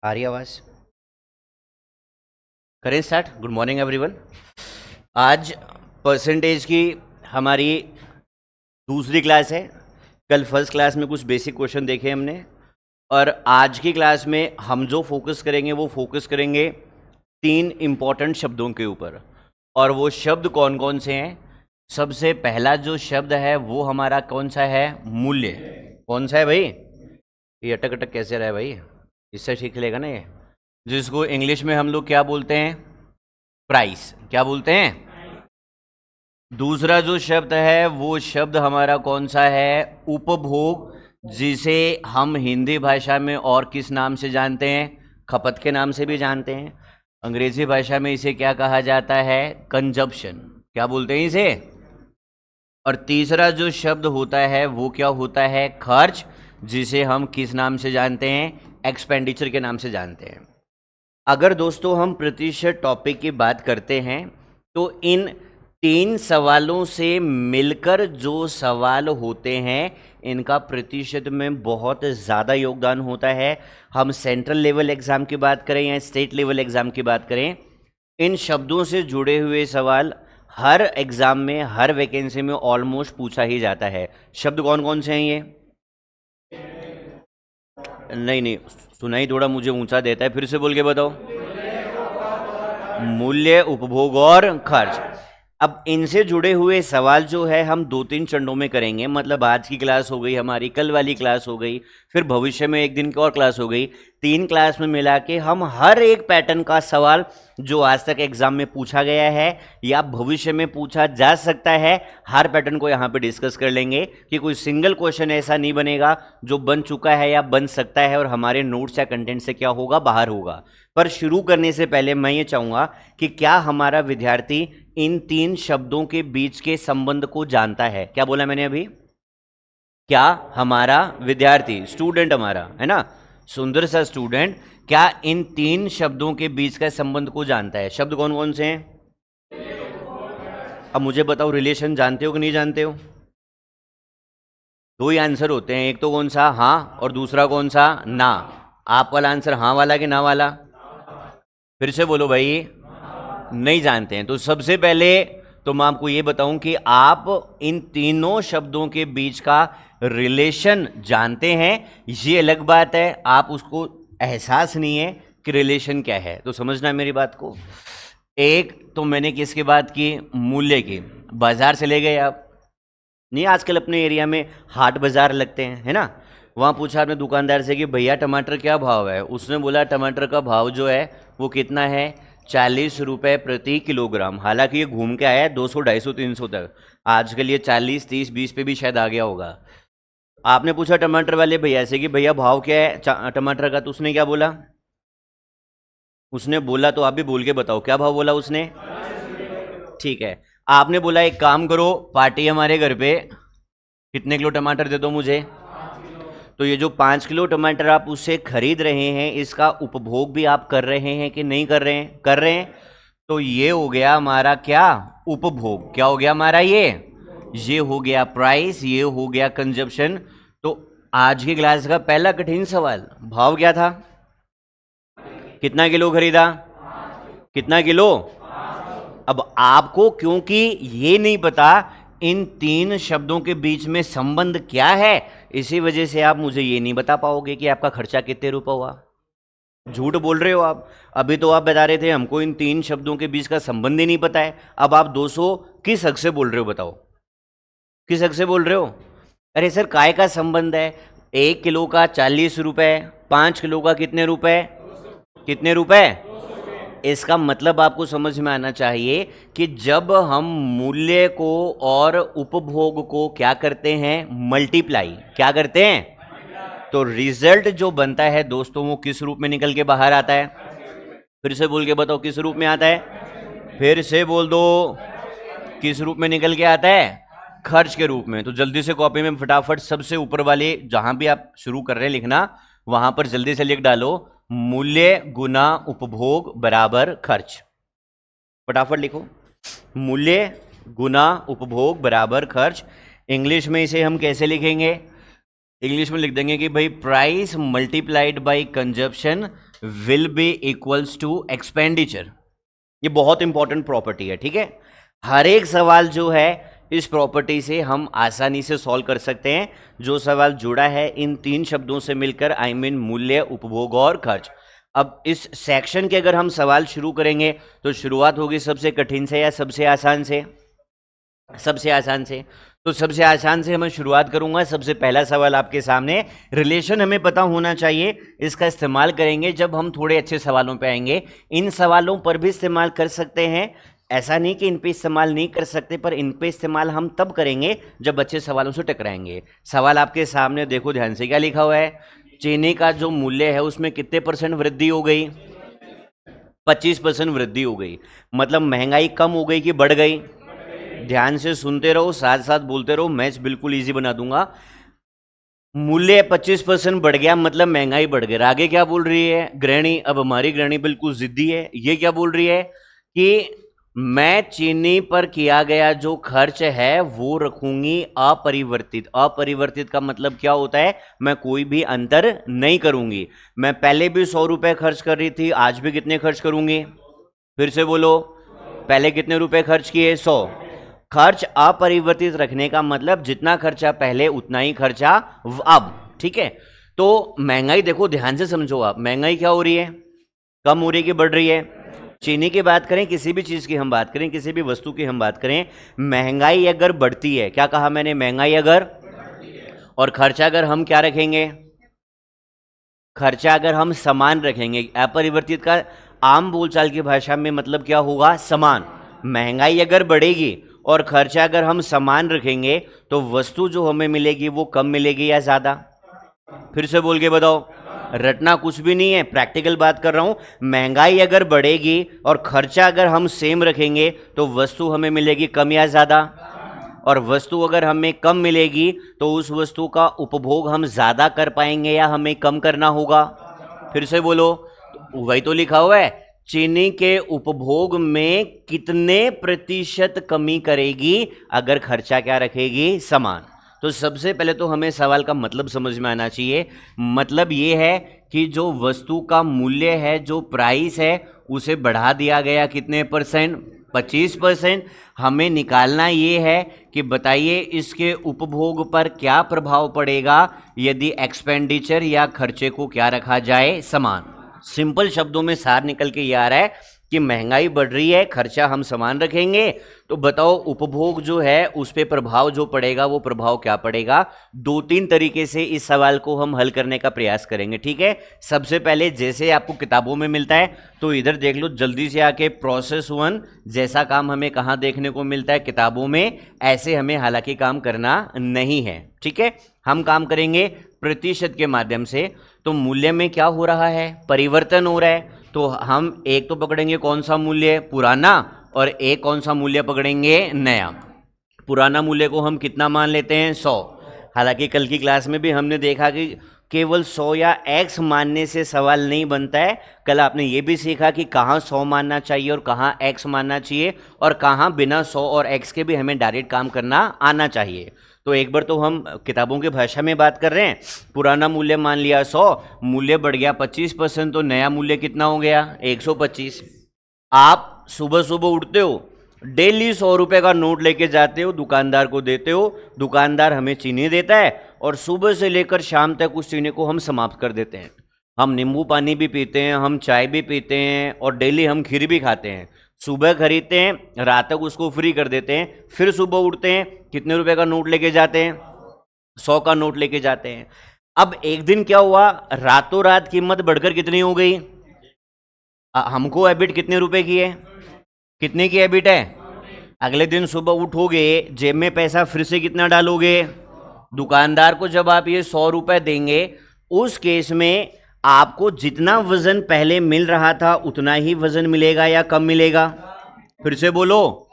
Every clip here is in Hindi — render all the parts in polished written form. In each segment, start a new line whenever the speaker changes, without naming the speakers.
आ रही आवाज़? करें स्टार्ट। Good morning everyone. आज परसेंटेज की हमारी दूसरी क्लास है। कल फर्स्ट क्लास में कुछ बेसिक क्वेश्चन देखे हमने, और आज की क्लास में हम जो फोकस करेंगे वो फोकस करेंगे 3 इम्पॉर्टेंट शब्दों के ऊपर। और वो शब्द कौन कौन से हैं? सबसे पहला जो शब्द है वो हमारा कौन सा है? मूल्य। कौन सा है भाई? ये अटक अटक कैसे रहा है भाई? इससे सीख लेगा ना ये। जिसको इंग्लिश में हम लोग क्या बोलते हैं? प्राइस। क्या बोलते हैं? दूसरा जो शब्द है वो शब्द हमारा कौन सा है? उपभोग, जिसे हम हिंदी भाषा में और किस नाम से जानते हैं? खपत के नाम से भी जानते हैं। अंग्रेजी भाषा में इसे क्या कहा जाता है? कंजप्शन। क्या बोलते हैं इसे? और तीसरा जो शब्द होता है वो क्या होता है? खर्च, जिसे हम किस नाम से जानते हैं? एक्सपेंडिचर के नाम से जानते हैं। अगर दोस्तों हम प्रतिशत टॉपिक की बात करते हैं तो इन 3 सवालों से मिलकर जो सवाल होते हैं इनका प्रतिशत में बहुत ज़्यादा योगदान होता है। हम सेंट्रल लेवल एग्ज़ाम की बात करें या स्टेट लेवल एग्ज़ाम की बात करें, इन शब्दों से जुड़े हुए सवाल हर एग्ज़ाम में, हर वैकेंसी में ऑलमोस्ट पूछा ही जाता है। शब्द कौन कौन से हैं ये? नहीं, सुनाई थोड़ा मुझे ऊंचा देता है, फिर से बोल के बताओ। मूल्य, उपभोग और खर्च। अब इनसे जुड़े हुए सवाल जो है हम 2-3 चरणों में करेंगे। मतलब आज की क्लास हो गई हमारी, कल वाली क्लास हो गई, फिर भविष्य में एक दिन की और क्लास हो गई। 3 क्लास में मिला के हम हर एक पैटर्न का सवाल जो आज तक एग्जाम में पूछा गया है या भविष्य में पूछा जा सकता है, हर पैटर्न को यहाँ पे डिस्कस कर लेंगे कि कोई सिंगल क्वेश्चन ऐसा नहीं बनेगा जो बन चुका है या बन सकता है और हमारे नोट्स या कंटेंट से क्या होगा? बाहर होगा। पर शुरू करने से पहले मैं ये चाहूँगा कि क्या हमारा विद्यार्थी इन 3 शब्दों के बीच के संबंध को जानता है? क्या बोला मैंने अभी? क्या हमारा विद्यार्थी, स्टूडेंट हमारा है ना, सुंदर सा स्टूडेंट, क्या इन 3 शब्दों के बीच का संबंध को जानता है? शब्द कौन कौन से हैं? अब मुझे बताओ, रिलेशन जानते हो कि नहीं जानते हो? 2 ही आंसर होते हैं, एक तो कौन सा? हाँ, और दूसरा कौन सा? ना। आप वाला आंसर हाँ वाला कि ना वाला? फिर से बोलो भाई। नहीं जानते हैं। तो सबसे पहले तो मैं आपको ये बताऊं कि आप इन तीनों शब्दों के बीच का रिलेशन जानते हैं, ये अलग बात है। आप उसको एहसास नहीं है कि रिलेशन क्या है, तो समझना मेरी बात को। एक तो मैंने किसकी बात की? मूल्य की। बाजार से ले गए आप, नहीं आजकल अपने एरिया में हाट बाजार लगते हैं, है ना? वहाँ पूछा आपने दुकानदार से कि भैया टमाटर क्या भाव है? उसने बोला टमाटर का भाव जो है वो कितना है? 40 रुपये प्रति किलोग्राम। हालांकि ये घूम के आया है 200, 250, 300 तक। आजकल ये 40, 30, 20 पे भी शायद आ गया होगा। आपने पूछा टमाटर वाले भैया से कि भैया भाव क्या है टमाटर का? तो उसने क्या बोला? उसने बोला, तो आप भी बोल के बताओ, क्या भाव बोला उसने? ठीक है। आपने बोला एक काम करो, पार्टी हमारे घर पे, कितने किलो टमाटर दे दो मुझे? तो ये जो 5 किलो टमाटर आप उससे खरीद रहे हैं, इसका उपभोग भी आप कर रहे हैं कि नहीं कर रहे हैं? कर रहे हैं। तो ये हो गया हमारा क्या? उपभोग। क्या हो गया हमारा? ये हो गया प्राइस, ये हो गया कंजप्शन। तो आज की क्लास का पहला कठिन सवाल, भाव क्या था? कितना किलो खरीदा? कितना किलो? अब आपको क्योंकि ये नहीं पता इन 3 शब्दों के बीच में संबंध क्या है, इसी वजह से आप मुझे ये नहीं बता पाओगे कि आपका खर्चा कितने रुपए हुआ। झूठ बोल रहे हो आप। अभी तो आप बता रहे थे हमको इन 3 शब्दों के बीच का संबंध ही नहीं पता है। अब आप 200 किस हक से बोल रहे हो? बताओ, किस हक से बोल रहे हो? अरे सर, काय का संबंध है? 1 किलो का 40 रुपए, 5 किलो का कितने रुपए? कितने रुपए? इसका मतलब आपको समझ में आना चाहिए कि जब हम मूल्य को और उपभोग को क्या करते हैं? मल्टीप्लाई। क्या करते हैं? तो रिजल्ट जो बनता है दोस्तों वो किस रूप में निकल के बाहर आता है? फिर से बोल के बताओ, किस रूप में आता है? फिर से बोल दो, किस रूप में निकल के आता है? खर्च के रूप में। तो जल्दी से कॉपी में फटाफट सबसे ऊपर वाले जहां भी आप शुरू कर रहे हैं लिखना, वहां पर जल्दी से लिख डालो, मूल्य गुना उपभोग बराबर खर्च। फटाफट लिखो, मूल्य गुना उपभोग बराबर खर्च। इंग्लिश में इसे हम कैसे लिखेंगे? इंग्लिश में लिख देंगे कि भाई price multiplied by consumption will be equals to expenditure. ये बहुत इंपॉर्टेंट प्रॉपर्टी है, ठीक है। हर एक सवाल जो है इस प्रॉपर्टी से हम आसानी से सॉल्व कर सकते हैं। जो सवाल जुड़ा है इन तीन शब्दों से मिलकर, आई मीन मूल्य, उपभोग और खर्च। अब इस सेक्शन के अगर हम सवाल शुरू करेंगे तो शुरुआत होगी सबसे कठिन से या सबसे आसान से? सबसे आसान से। तो सबसे आसान से मैं शुरुआत करूंगा। सबसे पहला सवाल आपके सामने, रिलेशन हमें पता होना चाहिए, इसका इस्तेमाल करेंगे जब हम थोड़े अच्छे सवालों पे आएंगे। इन सवालों पर भी इस्तेमाल कर सकते हैं, ऐसा नहीं कि इन पे इस्तेमाल नहीं कर सकते, पर इन पे इस्तेमाल हम तब करेंगे जब अच्छे सवालों से टकराएंगे। सवाल आपके सामने देखो ध्यान से, क्या लिखा हुआ है? चीनी का जो मूल्य है उसमें कितने % वृद्धि हो गई? 25% वृद्धि हो गई। मतलब महंगाई कम हो गई कि बढ़ गई? ध्यान से सुनते रहो, साथ साथ बोलते रहो, मैथ्स बिल्कुल इजी बना दूंगा। मूल्य 25% बढ़ गया मतलब महंगाई बढ़ गई। आगे क्या बोल रही है गृहिणी? अब हमारी गृहिणी बिल्कुल जिद्दी है। ये क्या बोल रही है कि मैं चीनी पर किया गया जो खर्च है वो रखूंगी अपरिवर्तित। अपरिवर्तित का मतलब क्या होता है? मैं कोई भी अंतर नहीं करूंगी। मैं पहले भी 100 रुपए खर्च कर रही थी, आज भी कितने खर्च करूंगी? फिर से बोलो, पहले कितने रुपए खर्च किए? 100। खर्च अपरिवर्तित रखने का मतलब जितना खर्चा पहले उतना ही खर्चा अब, ठीक है। तो महंगाई देखो, ध्यान से समझो आप, महंगाई क्या हो रही है? कम हो रही है कि बढ़ रही है? चीनी की बात करें, किसी भी चीज की हम बात करें, किसी भी वस्तु की हम बात करें, महंगाई अगर बढ़ती है, क्या कहा मैंने? महंगाई अगर, और खर्चा अगर हम क्या रखेंगे? खर्चा अगर हम समान रखेंगे। अपरिवर्तित का आम बोलचाल की भाषा में मतलब क्या होगा? समान। महंगाई अगर बढ़ेगी और खर्चा अगर हम समान रखेंगे तो वस्तु जो हमें मिलेगी वो कम मिलेगी या ज्यादा? फिर से बोल के बताओ, रटना कुछ भी नहीं है, प्रैक्टिकल बात कर रहा हूं। महंगाई अगर बढ़ेगी और खर्चा अगर हम सेम रखेंगे तो वस्तु हमें मिलेगी कम या ज्यादा? और वस्तु अगर हमें कम मिलेगी तो उस वस्तु का उपभोग हम ज्यादा कर पाएंगे या हमें कम करना होगा? फिर से बोलो, तो वही तो लिखा हुआ है, चीनी के उपभोग में कितने % कमी करेगी अगर खर्चा क्या रखेगी? समान। तो सबसे पहले तो हमें सवाल का मतलब समझ में आना चाहिए। मतलब ये है कि जो वस्तु का मूल्य है, जो प्राइस है, उसे बढ़ा दिया गया कितने %? 25%। हमें निकालना ये है कि बताइए इसके उपभोग पर क्या प्रभाव पड़ेगा यदि एक्सपेंडिचर या खर्चे को क्या रखा जाए? समान। सिंपल शब्दों में सार निकल के ये आ रहा है कि महंगाई बढ़ रही है, खर्चा हम समान रखेंगे, तो बताओ उपभोग जो है उस पे प्रभाव जो पड़ेगा वो प्रभाव क्या पड़ेगा? 2-3 तरीके से इस सवाल को हम हल करने का प्रयास करेंगे, ठीक है। सबसे पहले जैसे आपको किताबों में मिलता है तो इधर देख लो जल्दी से आके, प्रोसेस 1 जैसा काम हमें कहाँ देखने को मिलता है? किताबों में। ऐसे हमें हालांकि काम करना नहीं है, ठीक है। हम काम करेंगे प्रतिशत के माध्यम से। तो मूल्य में क्या हो रहा है? परिवर्तन हो रहा है। तो हम एक तो पकड़ेंगे कौन सा मूल्य? पुराना। और एक कौन सा मूल्य पकड़ेंगे? नया। पुराना मूल्य को हम कितना मान लेते हैं? 100। हालांकि कल की क्लास में भी हमने देखा कि केवल 100 या x मानने से सवाल नहीं बनता है। कल आपने ये भी सीखा कि कहाँ 100 मानना चाहिए और कहाँ x मानना चाहिए, और कहाँ बिना 100 और x के भी हमें डायरेक्ट काम करना आना चाहिए। तो एक बार तो हम किताबों की भाषा में बात कर रहे हैं। पुराना मूल्य मान लिया 100, मूल्य बढ़ गया 25%, तो नया मूल्य कितना हो गया? 125। आप सुबह सुबह उठते हो, डेली 100 रुपए का नोट लेके जाते हो, दुकानदार को देते हो, दुकानदार हमें चीनी देता है और सुबह से लेकर शाम तक उस चीनी को हम समाप्त कर देते हैं। हम नींबू पानी भी पीते हैं, हम चाय भी पीते हैं और डेली हम खीर भी खाते हैं। सुबह खरीदते हैं, रात तक उसको फ्री कर देते हैं, फिर सुबह उठते हैं, कितने रुपए का नोट लेके जाते हैं? 100 का नोट लेके जाते हैं। अब एक दिन क्या हुआ, रातों रात कीमत बढ़कर कितनी हो गई? हमको हैबिट कितने रुपए की है? कितने की हैबिट है? अगले दिन सुबह उठोगे, जेब में पैसा फिर से कितना डालोगे? दुकानदार को जब आप ये 100 रुपए देंगे, उस केस में आपको जितना वजन पहले मिल रहा था उतना ही वजन मिलेगा या कम मिलेगा? फिर से बोलो,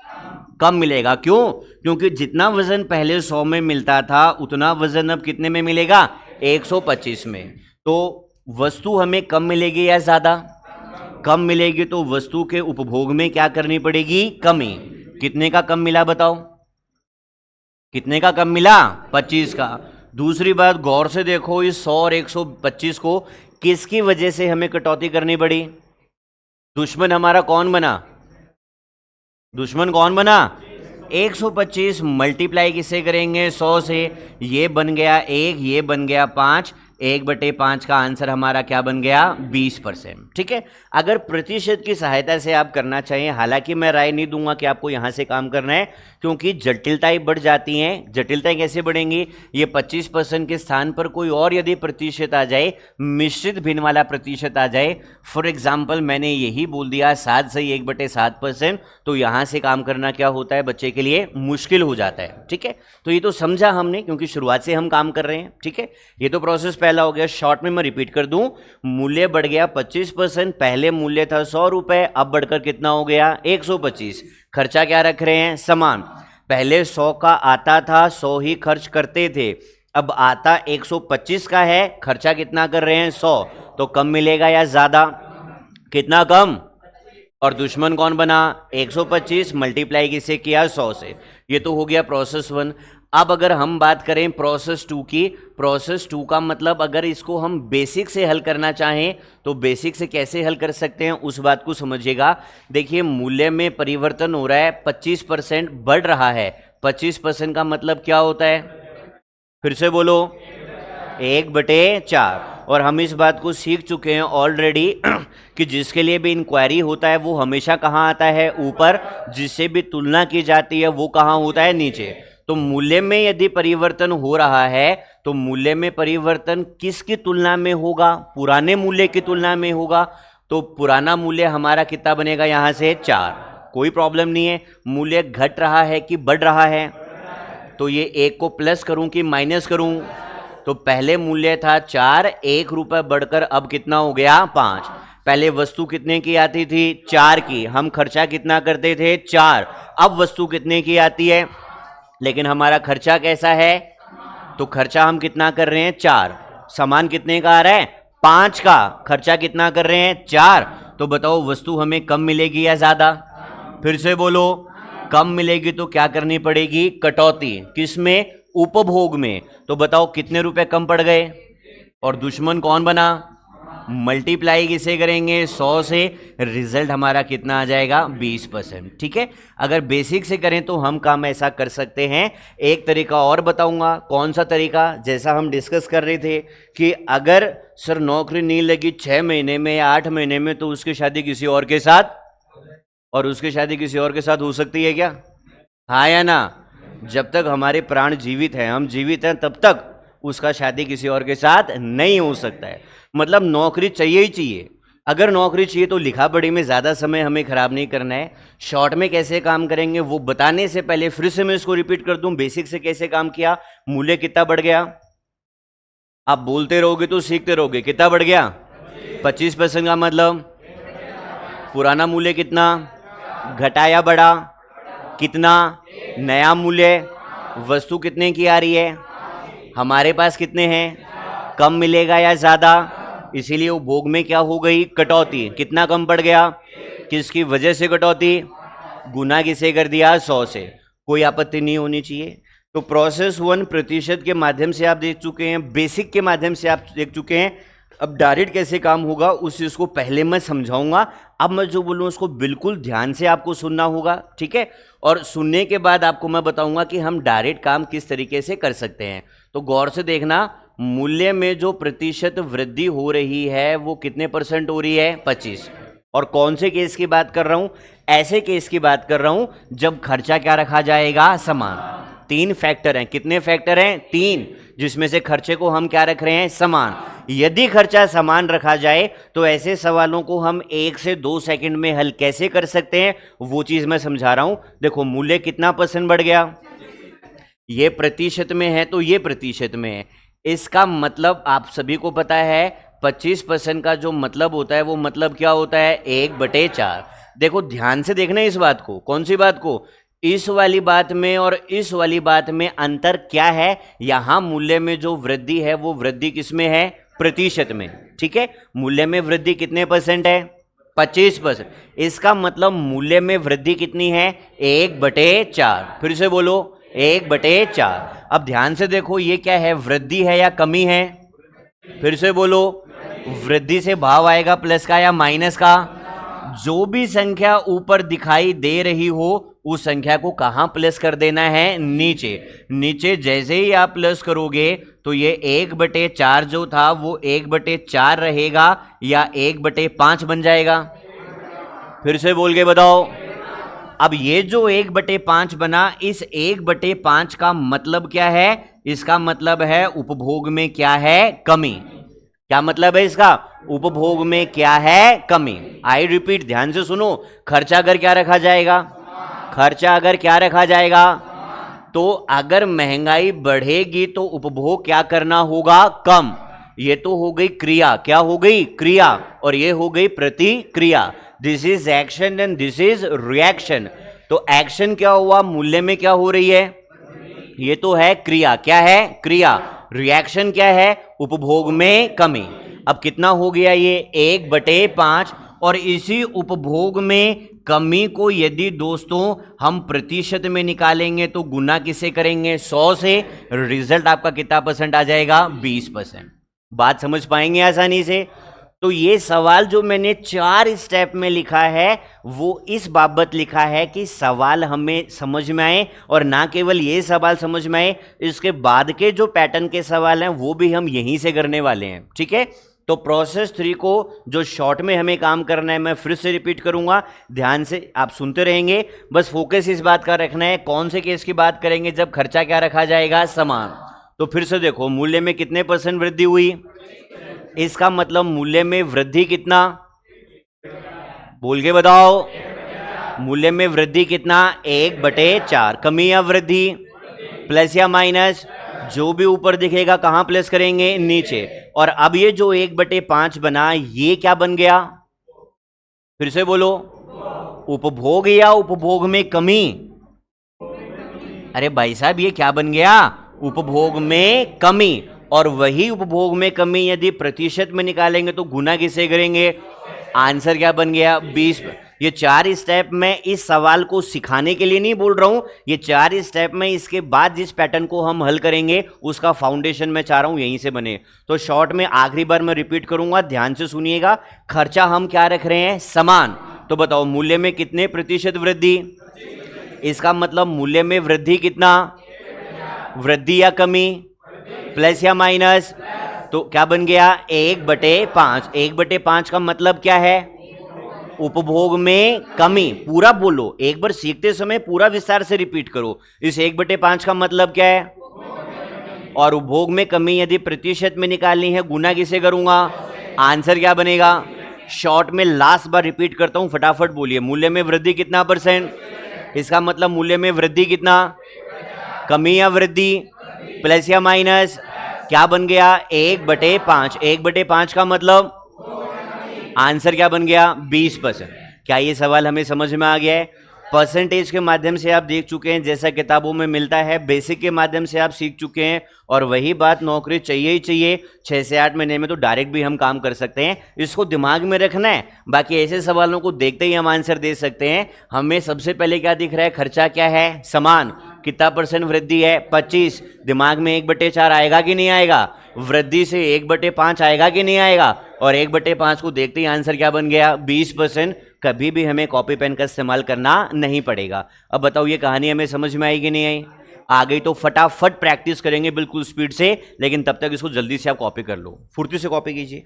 कम मिलेगा। क्यों? क्योंकि जितना वजन पहले 100 में मिलता था उतना वजन अब कितने में मिलेगा? 125 में। तो वस्तु हमें कम मिलेगी या ज्यादा? कम मिलेगी। तो वस्तु के उपभोग में क्या करनी पड़ेगी? कमी। कितने का कम मिला बताओ? कितने का कम मिला? 25 का। दूसरी बात, गौर से देखो इस 100 और 125 को, किसकी वजह से हमें कटौती करनी पड़ी? दुश्मन हमारा कौन बना? दुश्मन कौन बना? 125 मल्टीप्लाई किससे करेंगे? 100 से। ये बन गया 1, ये बन गया 5, 1/5 का आंसर हमारा क्या बन गया? 20%। ठीक है, अगर प्रतिशत की सहायता से आप करना चाहिए, हालांकि मैं राय नहीं दूंगा कि आपको यहां से काम करना है, क्योंकि जटिलताएं बढ़ जाती हैं। जटिलताएं कैसे बढ़ेंगी? ये 25% के स्थान पर कोई और यदि प्रतिशत आ जाए, मिश्रित भिन्न वाला प्रतिशत आ जाए, फॉर एग्जाम्पल मैंने यही बोल दिया 7 से 1/7%, तो यहां से काम करना क्या होता है बच्चे के लिए? मुश्किल हो जाता है। ठीक है, तो ये तो समझा हमने, क्योंकि शुरुआत से हम काम कर रहे हैं। ठीक है, ये तो प्रोसेस पहला हो गया। शॉर्ट में मैं रिपीट कर दूं, मूल्य बढ़ गया 25%, पहले मूल्य था 100 रुपए, अब बढ़कर कितना हो गया? 125। खर्चा क्या रख रहे हैं? समान। पहले 100 का आता था, 100 ही खर्च करते थे, अब आता 125 का है, खर्चा कितना कर रहे हैं? 100। तो कम मिलेगा या ज्यादा? कितना कम? और दुश्मन कौन बना? 125 मल्टीप्लाई किससे किया? 100 से। ये तो हो गया प्रोसेस 1। अब अगर हम बात करें प्रोसेस 2 की, प्रोसेस 2 का मतलब अगर इसको हम बेसिक से हल करना चाहें तो बेसिक से कैसे हल कर सकते हैं उस बात को समझिएगा। देखिए, मूल्य में परिवर्तन हो रहा है, 25% बढ़ रहा है। 25% का मतलब क्या होता है? फिर से बोलो, 1/4। और हम इस बात को सीख चुके हैं ऑलरेडी कि जिसके लिए भी इंक्वायरी होता है वो हमेशा कहाँ आता है? ऊपर। जिससे भी तुलना की जाती है वो कहाँ होता है? नीचे। तो मूल्य में यदि परिवर्तन हो रहा है तो मूल्य में परिवर्तन किसकी तुलना में होगा? पुराने मूल्य की तुलना में होगा। तो पुराना मूल्य हमारा कितना बनेगा? यहां से 4। कोई प्रॉब्लम नहीं है। मूल्य घट रहा है कि बढ़ रहा है? तो ये 1 को प्लस करूं कि माइनस करूं? तो पहले मूल्य था 4, 1 रुपए बढ़कर अब कितना हो गया? 5। पहले वस्तु कितने की आती थी? 4 की। हम खर्चा कितना करते थे? 4। अब वस्तु कितने की आती है? लेकिन हमारा खर्चा कैसा है? तो खर्चा हम कितना कर रहे हैं? 4। सामान कितने का आ रहा है? 5 का। खर्चा कितना कर रहे हैं? 4। तो बताओ वस्तु हमें कम मिलेगी या ज्यादा? फिर से बोलो, कम मिलेगी तो क्या करनी पड़ेगी? कटौती। किसमें? उपभोग में। तो बताओ कितने रुपए कम पड़ गए? और दुश्मन कौन बना? मल्टीप्लाई किसे करेंगे? 100 से। रिजल्ट हमारा कितना आ जाएगा? 20%। ठीक है, अगर बेसिक से करें तो हम काम ऐसा कर सकते हैं। एक तरीका और बताऊंगा। कौन सा तरीका? जैसा हम डिस्कस कर रहे थे कि अगर सर नौकरी नहीं लगी 6 महीने में या 8 महीने में तो उसकी शादी किसी और के साथ, और उसकी शादी किसी और के साथ हो सकती है क्या? हाँ या ना? जब तक हमारे प्राण जीवित हैं, हम जीवित हैं, तब तक उसका शादी किसी और के साथ नहीं हो सकता है। मतलब नौकरी चाहिए ही चाहिए। अगर नौकरी चाहिए तो लिखा पढ़ी में ज़्यादा समय हमें खराब नहीं करना है। शॉर्ट में कैसे काम करेंगे वो बताने से पहले फिर से मैं इसको रिपीट कर दूं, बेसिक से कैसे काम किया। मूल्य कितना बढ़ गया? आप बोलते रहोगे तो सीखते रहोगे। कितना बढ़ गया? 25% का मतलब पुराना मूल्य कितना? घटाया बढ़ा? कितना? नया मूल्य। वस्तु कितने की आ रही है? हमारे पास कितने हैं? कम मिलेगा या ज्यादा? इसीलिए उपभोग में क्या हो गई? कटौती। कितना कम पड़ गया? किसकी वजह से कटौती? गुना किसे कर दिया? 100 से। कोई आपत्ति नहीं होनी चाहिए। तो प्रोसेस 1 प्रतिशत के माध्यम से आप देख चुके हैं, बेसिक के माध्यम से आप देख चुके हैं। अब डायरेक्ट कैसे काम होगा उस चीज को पहले मैं समझाऊंगा। अब मैं जो बोलूँ उसको बिल्कुल ध्यान से आपको सुनना होगा। ठीक है, और सुनने के बाद आपको मैं बताऊंगा कि हम डायरेक्ट काम किस तरीके से कर सकते हैं। तो गौर से देखना, मूल्य में जो प्रतिशत वृद्धि हो रही है वो कितने % हो रही है? 25। और कौन से केस की बात कर रहा हूं? ऐसे केस की बात कर रहा हूं जब खर्चा क्या रखा जाएगा? समान। 3 फैक्टर हैं। कितने फैक्टर हैं? 3, जिसमें से खर्चे को हम क्या रख रहे हैं? समान। यदि खर्चा समान रखा जाए तो ऐसे सवालों को हम 1 से 2 सेकंड में हल कैसे कर सकते हैं वो चीज मैं समझा रहा हूं। देखो, मूल्य कितना % बढ़ गया? ये प्रतिशत में है तो ये प्रतिशत में है। इसका मतलब आप सभी को पता है 25% का जो मतलब होता है वो मतलब क्या होता है? 1/4। देखो ध्यान से देखना इस बात को। कौन सी बात को? इस वाली बात में और इस वाली बात में अंतर क्या है? यहां मूल्य में जो वृद्धि है वो वृद्धि किसमें है? प्रतिशत में। ठीक है, मूल्य में वृद्धि कितने % है? 25%। इसका मतलब मूल्य में वृद्धि कितनी है? 1/4। फिर से बोलो, 1/4। अब ध्यान से देखो, ये क्या है? वृद्धि है या कमी है? फिर से बोलो, वृद्धि से भाव आएगा प्लस का या माइनस का। जो भी संख्या ऊपर दिखाई दे रही हो उस संख्या को कहां प्लस कर देना है, नीचे। नीचे जैसे ही आप प्लस करोगे तो ये 1/4 जो था वो 1/4 रहेगा या 1/5 बन जाएगा। फिर से बोल के बताओ। अब ये जो 1/5 बना, इस 1/5 का मतलब क्या है? इसका मतलब है उपभोग में क्या है, कमी। क्या मतलब है इसका? उपभोग में क्या है, कमी। आई रिपीट, ध्यान से सुनो। खर्चा अगर क्या रखा जाएगा, खर्चा अगर क्या रखा जाएगा, तो अगर महंगाई बढ़ेगी तो उपभोग क्या करना होगा, कम। ये तो हो गई क्रिया, क्या हो गई, क्रिया, और ये हो गई प्रतिक्रिया। This is action and this is reaction. तो एक्शन क्या हुआ, मूल्य में क्या हो रही है, ये तो है क्रिया। क्या है, क्रिया। रिएक्शन क्या है, उपभोग में कमी। अब कितना हो गया ये, 1/5। और इसी उपभोग में कमी को यदि दोस्तों हम प्रतिशत में निकालेंगे तो गुना किससे करेंगे, 100 से। रिजल्ट आपका कितना परसेंट आ जाएगा, 20%। बात समझ पाएंगे आसानी से। तो ये सवाल जो मैंने 4 स्टेप में लिखा है वो इस बाबत लिखा है कि सवाल हमें समझ में आए, और ना केवल ये सवाल समझ में आए, इसके बाद के जो पैटर्न के सवाल हैं वो भी हम यहीं से करने वाले हैं। ठीक है, तो प्रोसेस 3 को जो शॉर्ट में हमें काम करना है, मैं फिर से रिपीट करूंगा, ध्यान से आप सुनते रहेंगे। बस फोकस इस बात का रखना है, कौन से केस की बात करेंगे, जब खर्चा क्या रखा जाएगा, समान। तो फिर से देखो, मूल्य में कितने % वृद्धि हुई, इसका मतलब मूल्य में वृद्धि कितना, बोल के बताओ। मूल्य में वृद्धि कितना, 1/4। कमी या वृद्धि, प्लस या माइनस, जो भी ऊपर दिखेगा कहां प्लस करेंगे, नीचे। और अब ये जो 1/5 बना, ये क्या बन गया, फिर से बोलो, उपभोग या उपभोग में कमी। अरे भाई साहब, ये क्या बन गया, उपभोग में कमी। और वही उपभोग में कमी यदि प्रतिशत में निकालेंगे तो गुना किससे करेंगे, आंसर क्या बन गया, 20। ये 4 स्टेप मैं इस सवाल को सिखाने के लिए नहीं बोल रहा हूं, ये 4 स्टेप में इसके बाद जिस पैटर्न को हम हल करेंगे उसका फाउंडेशन मैं चाह रहा हूं यहीं से बने। तो शॉर्ट में आखिरी बार मैं रिपीट करूंगा, ध्यान से सुनिएगा। खर्चा हम क्या रख रहे हैं, समान। तो बताओ मूल्य में कितने प्रतिशत वृद्धि, इसका मतलब मूल्य में वृद्धि कितना, वृद्धि या कमी, प्लस या माइनस। तो क्या बन गया, 1/5। 1/5 का मतलब क्या है, उपभोग में कमी। पूरा बोलो, एक बार सीखते समय पूरा विस्तार से रिपीट करो। इस 1/5 का मतलब क्या है, और उपभोग में कमी यदि प्रतिशत में निकालनी है, गुना किसे करूंगा, आंसर क्या बनेगा। शॉर्ट में लास्ट बार रिपीट करता हूं, फटाफट बोलिए। मूल्य में वृद्धि कितना %, इसका मतलब मूल्य में वृद्धि कितना, कमी या वृद्धि, प्लस या माइनस, क्या बन गया, 1/5। 1/5 का मतलब आंसर क्या बन गया, 20%। क्या ये सवाल हमें समझ में आ गया है? परसेंटेज के माध्यम से आप देख चुके हैं, जैसा किताबों में मिलता है। बेसिक के माध्यम से आप सीख चुके हैं, और वही बात, नौकरी चाहिए ही चाहिए। 6 से 8 महीने में तो डायरेक्ट भी हम काम कर सकते हैं, इसको दिमाग में रखना है। बाकी ऐसे सवालों को देखते ही हम आंसर दे सकते हैं। हमें सबसे पहले क्या दिख रहा है, खर्चा क्या है, समान। कितना % वृद्धि है, 25। दिमाग में 1/4 आएगा कि नहीं आएगा, वृद्धि से 1/5 आएगा कि नहीं आएगा, और 1/5 को देखते ही आंसर क्या बन गया, 20%। कभी भी हमें कॉपी पेन का इस्तेमाल करना नहीं पड़ेगा। अब बताओ ये कहानी हमें समझ में आई कि नहीं आई? आ गई तो फटाफट प्रैक्टिस करेंगे बिल्कुल स्पीड से, लेकिन तब तक इसको जल्दी से आप कॉपी कर लो, फुर्ती से कॉपी कीजिए।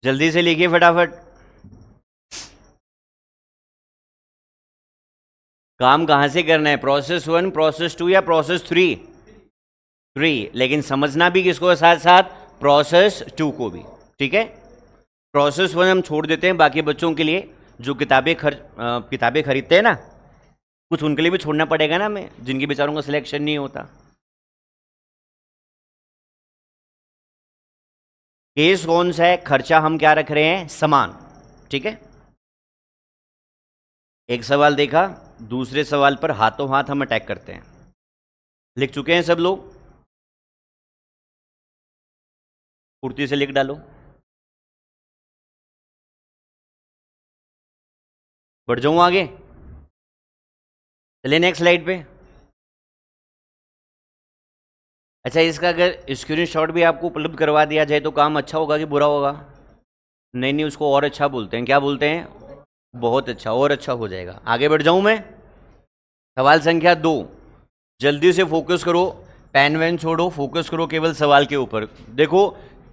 जल्दी से लिखिए फटाफट। काम कहां से करना है, प्रोसेस 1, प्रोसेस 2 या प्रोसेस 3? 3, लेकिन समझना भी किसको, साथ साथ प्रोसेस 2 को भी। ठीक है, प्रोसेस 1 हम छोड़ देते हैं बाकी बच्चों के लिए, जो किताबें खरीदते हैं ना, कुछ उनके लिए भी छोड़ना पड़ेगा ना हमें, जिनके बेचारों का सिलेक्शन नहीं होता। केस कौन सा है? खर्चा हम क्या रख रहे हैं? समान। ठीक है, एक सवाल देखा, दूसरे सवाल पर हाथों हाथ हम अटैक करते हैं। लिख चुके हैं सब लोग? फुर्ती से लिख डालो। बढ़ जाऊं आगे? चलिए नेक्स्ट स्लाइड पे। अच्छा, इसका अगर स्क्रीनशॉट भी आपको उपलब्ध करवा दिया जाए तो काम अच्छा होगा कि बुरा होगा? नहीं नहीं, उसको और अच्छा बोलते हैं। क्या बोलते हैं? बहुत अच्छा, और अच्छा हो जाएगा। आगे बढ़ जाऊं मैं? सवाल संख्या 2, जल्दी से फोकस करो, पेन वेन छोड़ो, फोकस करो केवल सवाल के ऊपर। देखो,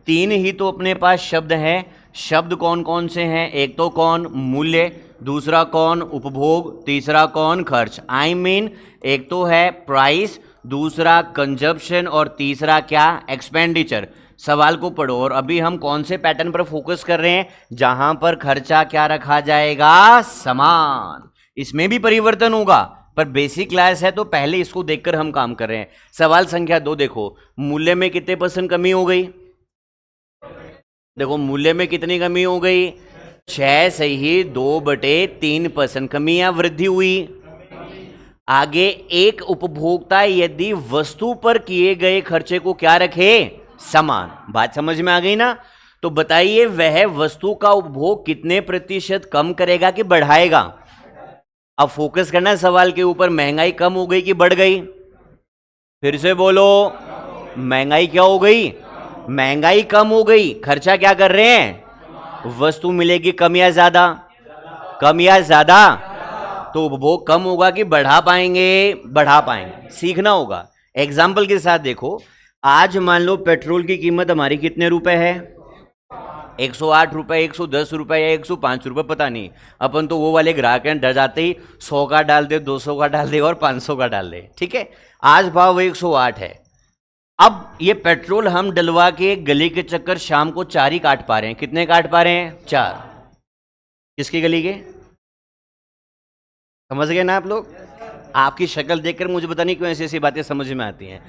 3 ही तो अपने पास शब्द हैं। शब्द कौन कौन से हैं? एक तो कौन? मूल्य, दूसरा कौन? उपभोग, तीसरा कौन? खर्च। आई मीन एक तो है प्राइस, दूसरा कंजप्शन और तीसरा क्या? एक्सपेंडिचर। सवाल को पढ़ो। और अभी हम कौन से पैटर्न पर फोकस कर रहे हैं? जहां पर खर्चा क्या रखा जाएगा? समान। इसमें भी परिवर्तन होगा, पर बेसिक क्लास है तो पहले इसको देखकर हम काम कर रहे हैं। सवाल संख्या 2 देखो, मूल्य में कितने % कमी हो गई? देखो, मूल्य में कितनी कमी हो गई? 6 सही 2/3% कमी या वृद्धि हुई? आगे, एक उपभोक्ता यदि वस्तु पर किए गए खर्चे को क्या रखे? समान। बात समझ में आ गई ना? तो बताइए, वह वस्तु का उपभोग कितने % कम करेगा कि बढ़ाएगा? अब फोकस करना सवाल के ऊपर। महंगाई कम हो गई कि बढ़ गई? फिर से बोलो, महंगाई क्या हो गई? महंगाई कम हो गई। खर्चा क्या कर रहे हैं? वस्तु मिलेगी कम या ज्यादा? कम या ज्यादा? तो उपभोग कम होगा कि बढ़ा पाएंगे? बढ़ा पाएंगे। सीखना होगा। एग्जाम्पल के साथ देखो, आज मान लो पेट्रोल की कीमत हमारी कितने रुपए है? 108 रुपए, 110 रुपए या 105 रुपए, पता नहीं। अपन तो वो वाले ग्राहक हैं, डर जाते ही 100 का डाल दे, 200 का डाल दे और 500 का डाल दे। ठीक है, आज भाव 108 है। अब ये पेट्रोल हम डलवा के गली के चक्कर शाम को 4 ही काट पा रहे हैं। कितने काट पा रहे हैं? 4। किसकी गली के? समझ गए ना आप लोग? आपकी शक्ल देखकर मुझे पता नहीं क्यों ऐसी ऐसी बातें समझ में आती हैं।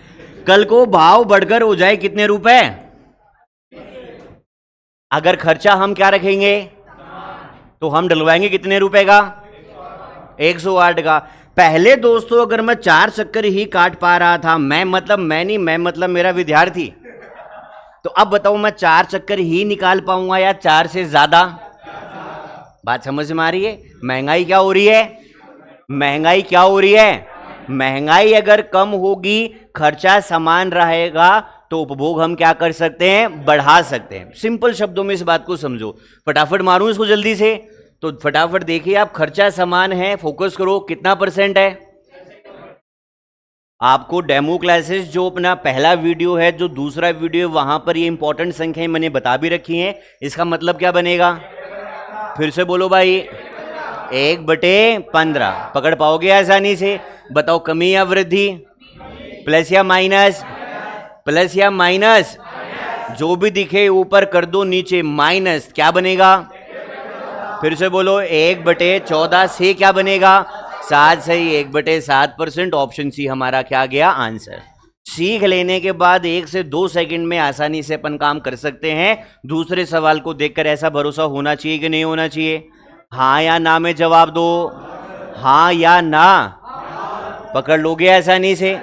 कल को भाव बढ़कर हो जाए कितने रुपए, अगर खर्चा हम क्या रखेंगे तो हम डलवाएंगे कितने रुपए का? 108 का। पहले दोस्तों अगर मैं 4 चक्कर ही काट पा रहा था, मैं मतलब मेरा विद्यार्थी, तो अब बताओ मैं 4 चक्कर ही निकाल पाऊंगा या 4 से ज्यादा? बात समझ में आ रही है? महंगाई क्या हो रही है? महंगाई क्या हो रही है? महंगाई अगर कम होगी, खर्चा समान रहेगा, तो उपभोग हम क्या कर सकते हैं? बढ़ा सकते हैं। सिंपल शब्दों में इस बात को समझो। फटाफट मारूं इसको जल्दी से? तो फटाफट देखिए आप, खर्चा समान है, फोकस करो, कितना % है? आपको डेमो क्लासेस जो अपना पहला वीडियो है, जो दूसरा वीडियो है, वहां पर ये इंपॉर्टेंट संख्याएं मैंने बता भी रखी हैं। इसका मतलब क्या बनेगा? फिर से बोलो भाई, 1/15। पकड़ पाओगे आसानी से? बताओ, कमी या वृद्धि? प्लस या माइनस? प्लस या माइनस? जो भी दिखे ऊपर कर दो, नीचे माइनस, क्या बनेगा? फिर से बोलो, 1/14 से क्या बनेगा? 7 सही, 1/7%। ऑप्शन सी हमारा क्या गया? आंसर। सीख लेने के बाद 1 से 2 सेकंड में आसानी से अपन काम कर सकते हैं। दूसरे सवाल को देखकर ऐसा भरोसा होना चाहिए कि नहीं होना चाहिए? हाँ या ना में जवाब दो। हाँ या ना? पकड़ लोगे आसानी से?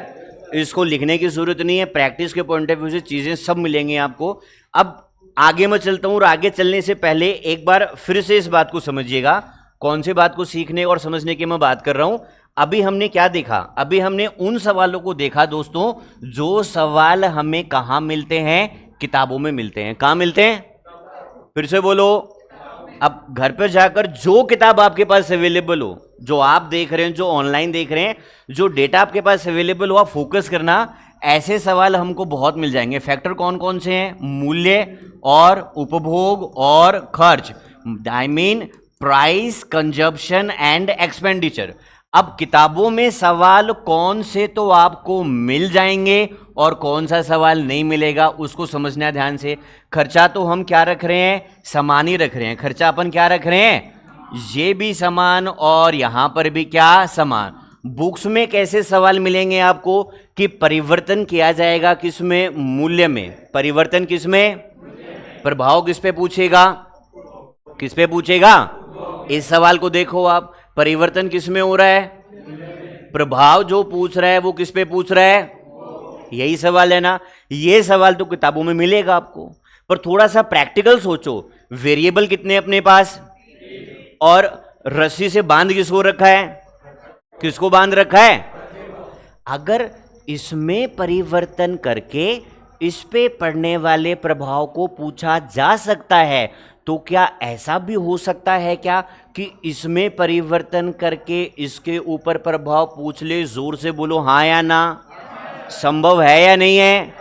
इसको लिखने की जरूरत नहीं है, प्रैक्टिस के पॉइंट ऑफ व्यू से चीजें सब मिलेंगी आपको। अब आगे मैं चलता हूं, और आगे चलने से पहले एक बार फिर से इस बात को समझिएगा। कौन सी बात को सीखने और समझने की मैं बात कर रहा हूं? अभी हमने क्या देखा? अभी हमने उन सवालों को देखा दोस्तों, जो सवाल हमें कहां मिलते हैं? किताबों में मिलते हैं। कहां मिलते हैं? फिर से बोलो। अब घर पर जाकर जो किताब आपके पास अवेलेबल हो, जो आप देख रहे हैं, जो ऑनलाइन देख रहे हैं, जो डेटा आपके पास अवेलेबल हो, आप फोकस करना। ऐसे सवाल हमको बहुत मिल जाएंगे। फैक्टर कौन कौन से हैं? मूल्य और उपभोग और खर्च। I mean price, consumption and expenditure. अब किताबों में सवाल कौन से तो आपको मिल जाएंगे और कौन सा सवाल नहीं मिलेगा, उसको समझना ध्यान से। खर्चा तो हम क्या रख रहे हैं? समान ही रख रहे हैं। खर्चा अपन क्या रख रहे हैं? ये भी समान और यहां पर भी क्या? समान। बुक्स में कैसे सवाल मिलेंगे आपको कि परिवर्तन किया जाएगा किसमें? मूल्य में। परिवर्तन किसमें? प्रभाव किस पे पूछेगा? किस पे पूछेगा? इस सवाल को देखो आप, परिवर्तन किस में हो रहा है? प्रभाव जो पूछ रहा है वो किस पे पूछ रहा है? यही सवाल है ना। ये सवाल तो किताबों में मिलेगा आपको, पर थोड़ा सा प्रैक्टिकल सोचो। वेरिएबल कितने अपने पास, और रस्सी से बांध किसको रखा है? किसको बांध रखा है? अगर इसमें परिवर्तन करके इस पे पड़ने वाले प्रभाव को पूछा जा सकता है, तो क्या ऐसा भी हो सकता है क्या कि इसमें परिवर्तन करके इसके ऊपर प्रभाव पूछ ले? जोर से बोलो हाँ या ना। संभव है या नहीं है?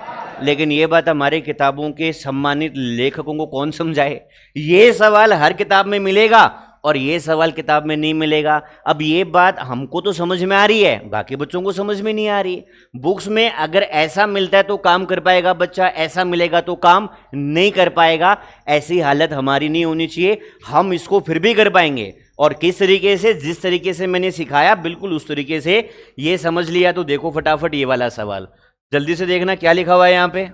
लेकिन ये बात हमारे किताबों के सम्मानित लेखकों को कौन समझाए? ये सवाल हर किताब में मिलेगा और ये सवाल किताब में नहीं मिलेगा। अब ये बात हमको तो समझ में आ रही है, बाकी बच्चों को समझ में नहीं आ रही। बुक्स में अगर ऐसा मिलता है तो काम कर पाएगा बच्चा, ऐसा मिलेगा तो काम नहीं कर पाएगा। ऐसी हालत हमारी नहीं होनी चाहिए, हम इसको फिर भी कर पाएंगे। और किस तरीके से? जिस तरीके से मैंने सिखाया बिल्कुल उस तरीके से ये समझ लिया तो देखो फटाफट ये वाला सवाल जल्दी से देखना क्या लिखा हुआ है यहां पे।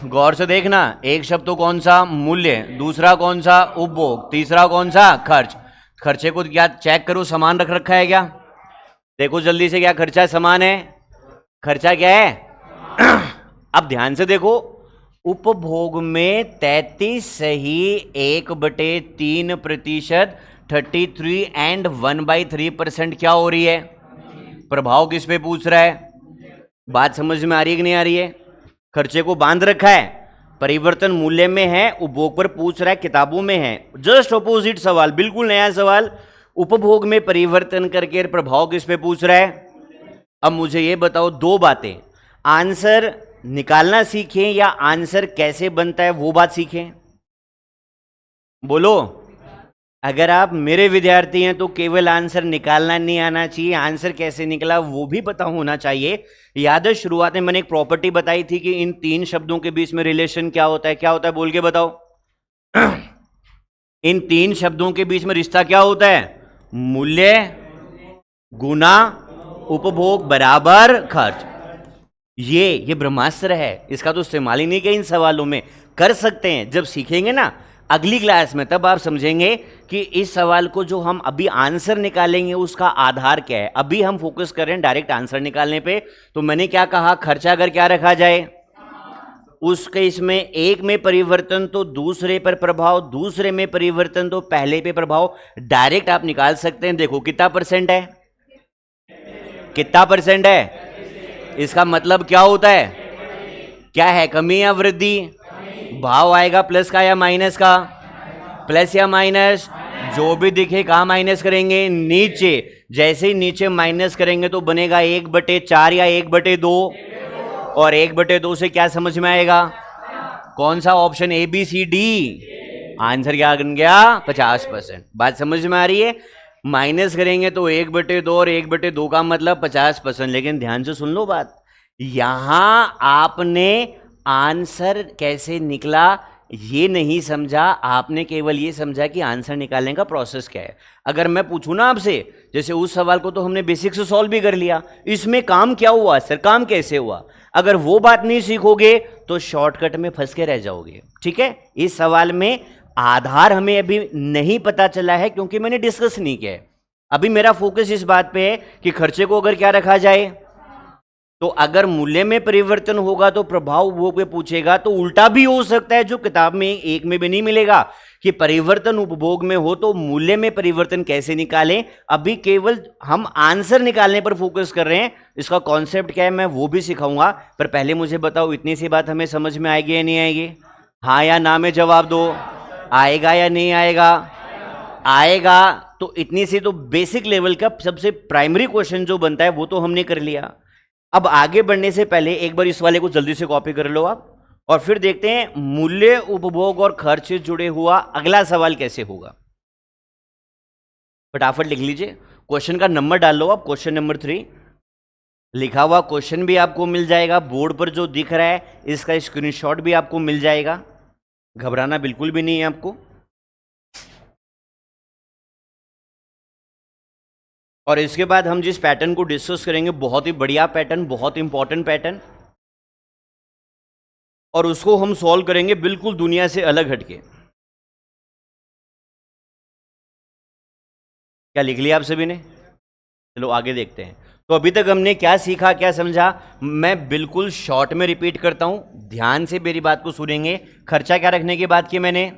गौर से देखना, एक शब्द तो कौन सा? मूल्य। दूसरा कौन सा? उपभोग। तीसरा कौन सा? खर्च। खर्चे को क्या चेक करो, समान रख रखा है क्या? देखो जल्दी से, क्या खर्चा समान है? खर्चा क्या है? अब ध्यान से देखो, उपभोग में 33 सही 1/3%, 33 एंड 1/3% क्या हो रही है? प्रभाव किस पे पूछ रहा है? बात समझ में आ रही है कि नहीं आ रही है? खर्चे को बांध रखा है, परिवर्तन मूल्य में है, उपभोग पर पूछ रहा है, किताबों में है। जस्ट ऑपोजिट सवाल, बिल्कुल नया सवाल, उपभोग में परिवर्तन करके प्रभाव किस पे पूछ रहा है। अब मुझे ये बताओ दो बातें, आंसर निकालना सीखें या आंसर कैसे बनता है वो बात सीखें? बोलो। अगर आप मेरे विद्यार्थी हैं तो केवल आंसर निकालना नहीं आना चाहिए, आंसर कैसे निकला वो भी पता होना चाहिए। याद है शुरुआत में मैंने एक प्रॉपर्टी बताई थी कि इन तीन शब्दों के बीच में रिलेशन क्या होता है? क्या होता है बोल के बताओ। इन तीन शब्दों के बीच में रिश्ता क्या होता है? मूल्य गुना उपभोग बराबर खर्च। ये ब्रह्मास्त्र है, इसका तो इस्तेमाल ही नहीं किया इन सवालों में। कर सकते हैं, जब सीखेंगे ना अगली क्लास में तब आप समझेंगे कि इस सवाल को जो हम अभी आंसर निकालेंगे उसका आधार क्या है। अभी हम फोकस कर रहे हैं डायरेक्ट आंसर निकालने पे। तो मैंने क्या कहा, खर्चा अगर क्या रखा जाए उसके इसमें एक में परिवर्तन तो दूसरे पर प्रभाव, दूसरे में परिवर्तन तो पहले पे प्रभाव, डायरेक्ट आप निकाल सकते हैं। देखो कितना परसेंट है, कितना परसेंट है, इसका मतलब क्या होता है? क्या है, कमी या वृद्धि? भाव आएगा प्लस का या माइनस का? प्लस या माइनस? जो भी दिखे कहां माइनस करेंगे? नीचे। जैसे ही नीचे माइनस करेंगे तो बनेगा 1/4 या 1/2, और 1/2 से क्या समझ में आएगा? कौन सा option? A B C D. Answer क्या बन गया? 50%। बात समझ में आ रही है? माइनस करेंगे तो 1/2 और 1/2 का मतलब 50%। लेकिन ध्यान से सुन लो बात, यहां आपने आंसर कैसे निकला ये नहीं समझा, आपने केवल ये समझा कि आंसर निकालने का प्रोसेस क्या है। अगर मैं पूछूं ना आपसे, जैसे उस सवाल को तो हमने बेसिक से सॉल्व भी कर लिया, इसमें काम क्या हुआ सर, काम कैसे हुआ, अगर वो बात नहीं सीखोगे तो शॉर्टकट में फंस के रह जाओगे। ठीक है, इस सवाल में आधार हमें अभी नहीं पता चला है क्योंकि मैंने डिस्कस नहीं किया है। अभी मेरा फोकस इस बात पे है कि खर्चे को अगर क्या रखा जाए, तो अगर मूल्य में परिवर्तन होगा तो प्रभाव वो पे पूछेगा। तो उल्टा भी हो सकता है, जो किताब में एक में भी नहीं मिलेगा, कि परिवर्तन उपभोग में हो तो मूल्य में परिवर्तन कैसे निकालें। अभी केवल हम आंसर निकालने पर फोकस कर रहे हैं, इसका कॉन्सेप्ट क्या है मैं वो भी सिखाऊंगा। पर पहले मुझे बताओ, इतनी सी बात हमें समझ में आएगी या नहीं आएगी? हाँ या ना में जवाब दो। आएगा या नहीं आएगा? आएगा। तो इतनी सी तो बेसिक लेवल का सबसे प्राइमरी क्वेश्चन जो बनता है वो तो हमने कर लिया। अब आगे बढ़ने से पहले एक बार इस वाले को जल्दी से कॉपी कर लो आप, और फिर देखते हैं मूल्य उपभोग और खर्च से जुड़े हुआ अगला सवाल कैसे होगा। फटाफट लिख लीजिए, क्वेश्चन का नंबर डाल लो आप। क्वेश्चन नंबर 3 लिखा हुआ क्वेश्चन भी आपको मिल जाएगा, बोर्ड पर जो दिख रहा है इसका स्क्रीनशॉट भी आपको मिल जाएगा। घबराना बिल्कुल भी नहीं है आपको। और इसके बाद हम जिस पैटर्न को डिस्कस करेंगे, बहुत ही बढ़िया पैटर्न, बहुत इंपॉर्टेंट पैटर्न। और उसको हम सॉल्व करेंगे बिल्कुल दुनिया से अलग हटके। क्या लिख लिया आप सभी ने? चलो आगे देखते हैं। तो अभी तक हमने क्या सीखा, क्या समझा, मैं बिल्कुल शॉर्ट में रिपीट करता हूं, ध्यान से मेरी बात को सुनेंगे। खर्चा क्या रखने की बात की मैंने?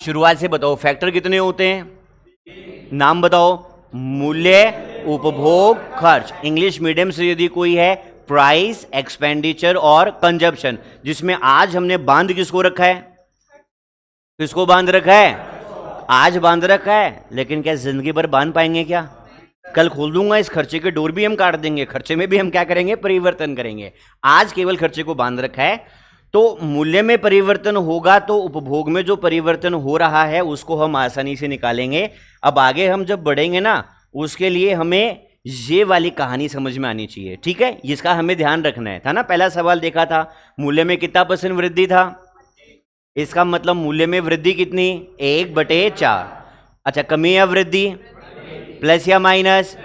शुरुआत से बताओ, फैक्टर कितने होते हैं? नाम बताओ। मूल्य, उपभोग, खर्च। इंग्लिश मीडियम से यदि कोई है, प्राइस, एक्सपेंडिचर और कंजप्शन, जिसमें आज हमने बांध किसको रखा है? किसको बांध रखा है? आज बांध रखा है, लेकिन क्या जिंदगी भर बांध पाएंगे क्या? कल खोल दूंगा, इस खर्चे के डोर भी हम काट देंगे, खर्चे में भी हम क्या करेंगे? परिवर्तन करेंगे। आज केवल खर्चे को बांध रखा है। तो मूल्य में परिवर्तन होगा तो उपभोग में जो परिवर्तन हो रहा है उसको हम आसानी से निकालेंगे। अब आगे हम जब बढ़ेंगे ना, उसके लिए हमें ये वाली कहानी समझ में आनी चाहिए, ठीक है? इसका हमें ध्यान रखना है। था ना, पहला सवाल देखा था, मूल्य में कितना % वृद्धि था? इसका मतलब मूल्य में वृद्धि कितनी? 1/4। अच्छा, कमी या वृद्धि? प्लस या माइनस?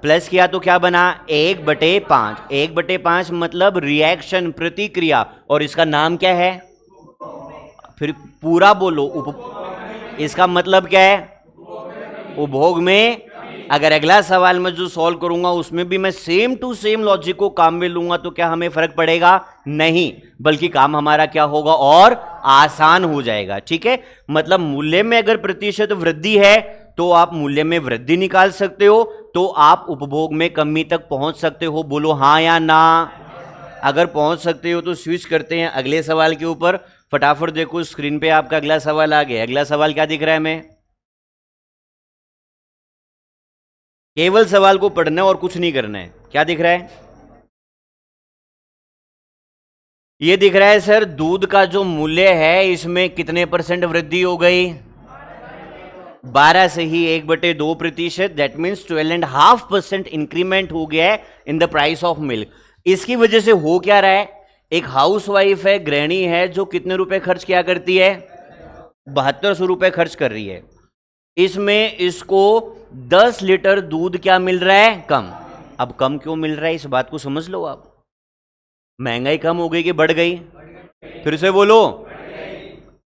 प्लस किया तो क्या बना? 1/5। 1/5 मतलब रिएक्शन, प्रतिक्रिया, और इसका नाम क्या है? फिर पूरा बोलो। इसका मतलब क्या है? उपभोग में। अगर अगला सवाल मैं जो सॉल्व करूंगा उसमें भी मैं सेम टू सेम लॉजिक को काम में लूंगा तो क्या हमें फर्क पड़ेगा? नहीं, बल्कि काम हमारा क्या होगा? और आसान हो जाएगा, ठीक है? मतलब मूल्य में अगर प्रतिशत वृद्धि है तो आप मूल्य में वृद्धि निकाल सकते हो, तो आप उपभोग में कमी तक पहुंच सकते हो। बोलो हाँ या ना। अगर पहुंच सकते हो तो स्विच करते हैं अगले सवाल के ऊपर। फटाफट देखो स्क्रीन पे आपका अगला सवाल आ गया। अगला सवाल क्या दिख रहा है हमें? केवल सवाल को पढ़ना है और कुछ नहीं करना है। क्या दिख रहा है? ये दिख रहा है सर, दूध का जो मूल्य है इसमें कितने % वृद्धि हो गई? 12 से ही 1/2%। दैट मीन्स 12.5% इंक्रीमेंट हो गया है in the price of milk. इसकी वजह से हो क्या रहा है? एक हाउसवाइफ है, गृहिणी है, जो कितने रुपए खर्च किया करती है? 7200 रुपए खर्च कर रही है। इसमें इसको 10 लीटर दूध क्या मिल रहा है? कम। अब कम क्यों मिल रहा है इस बात को समझ लो आप। महंगाई कम हो गई कि बढ़ गई? फिर से बोलो।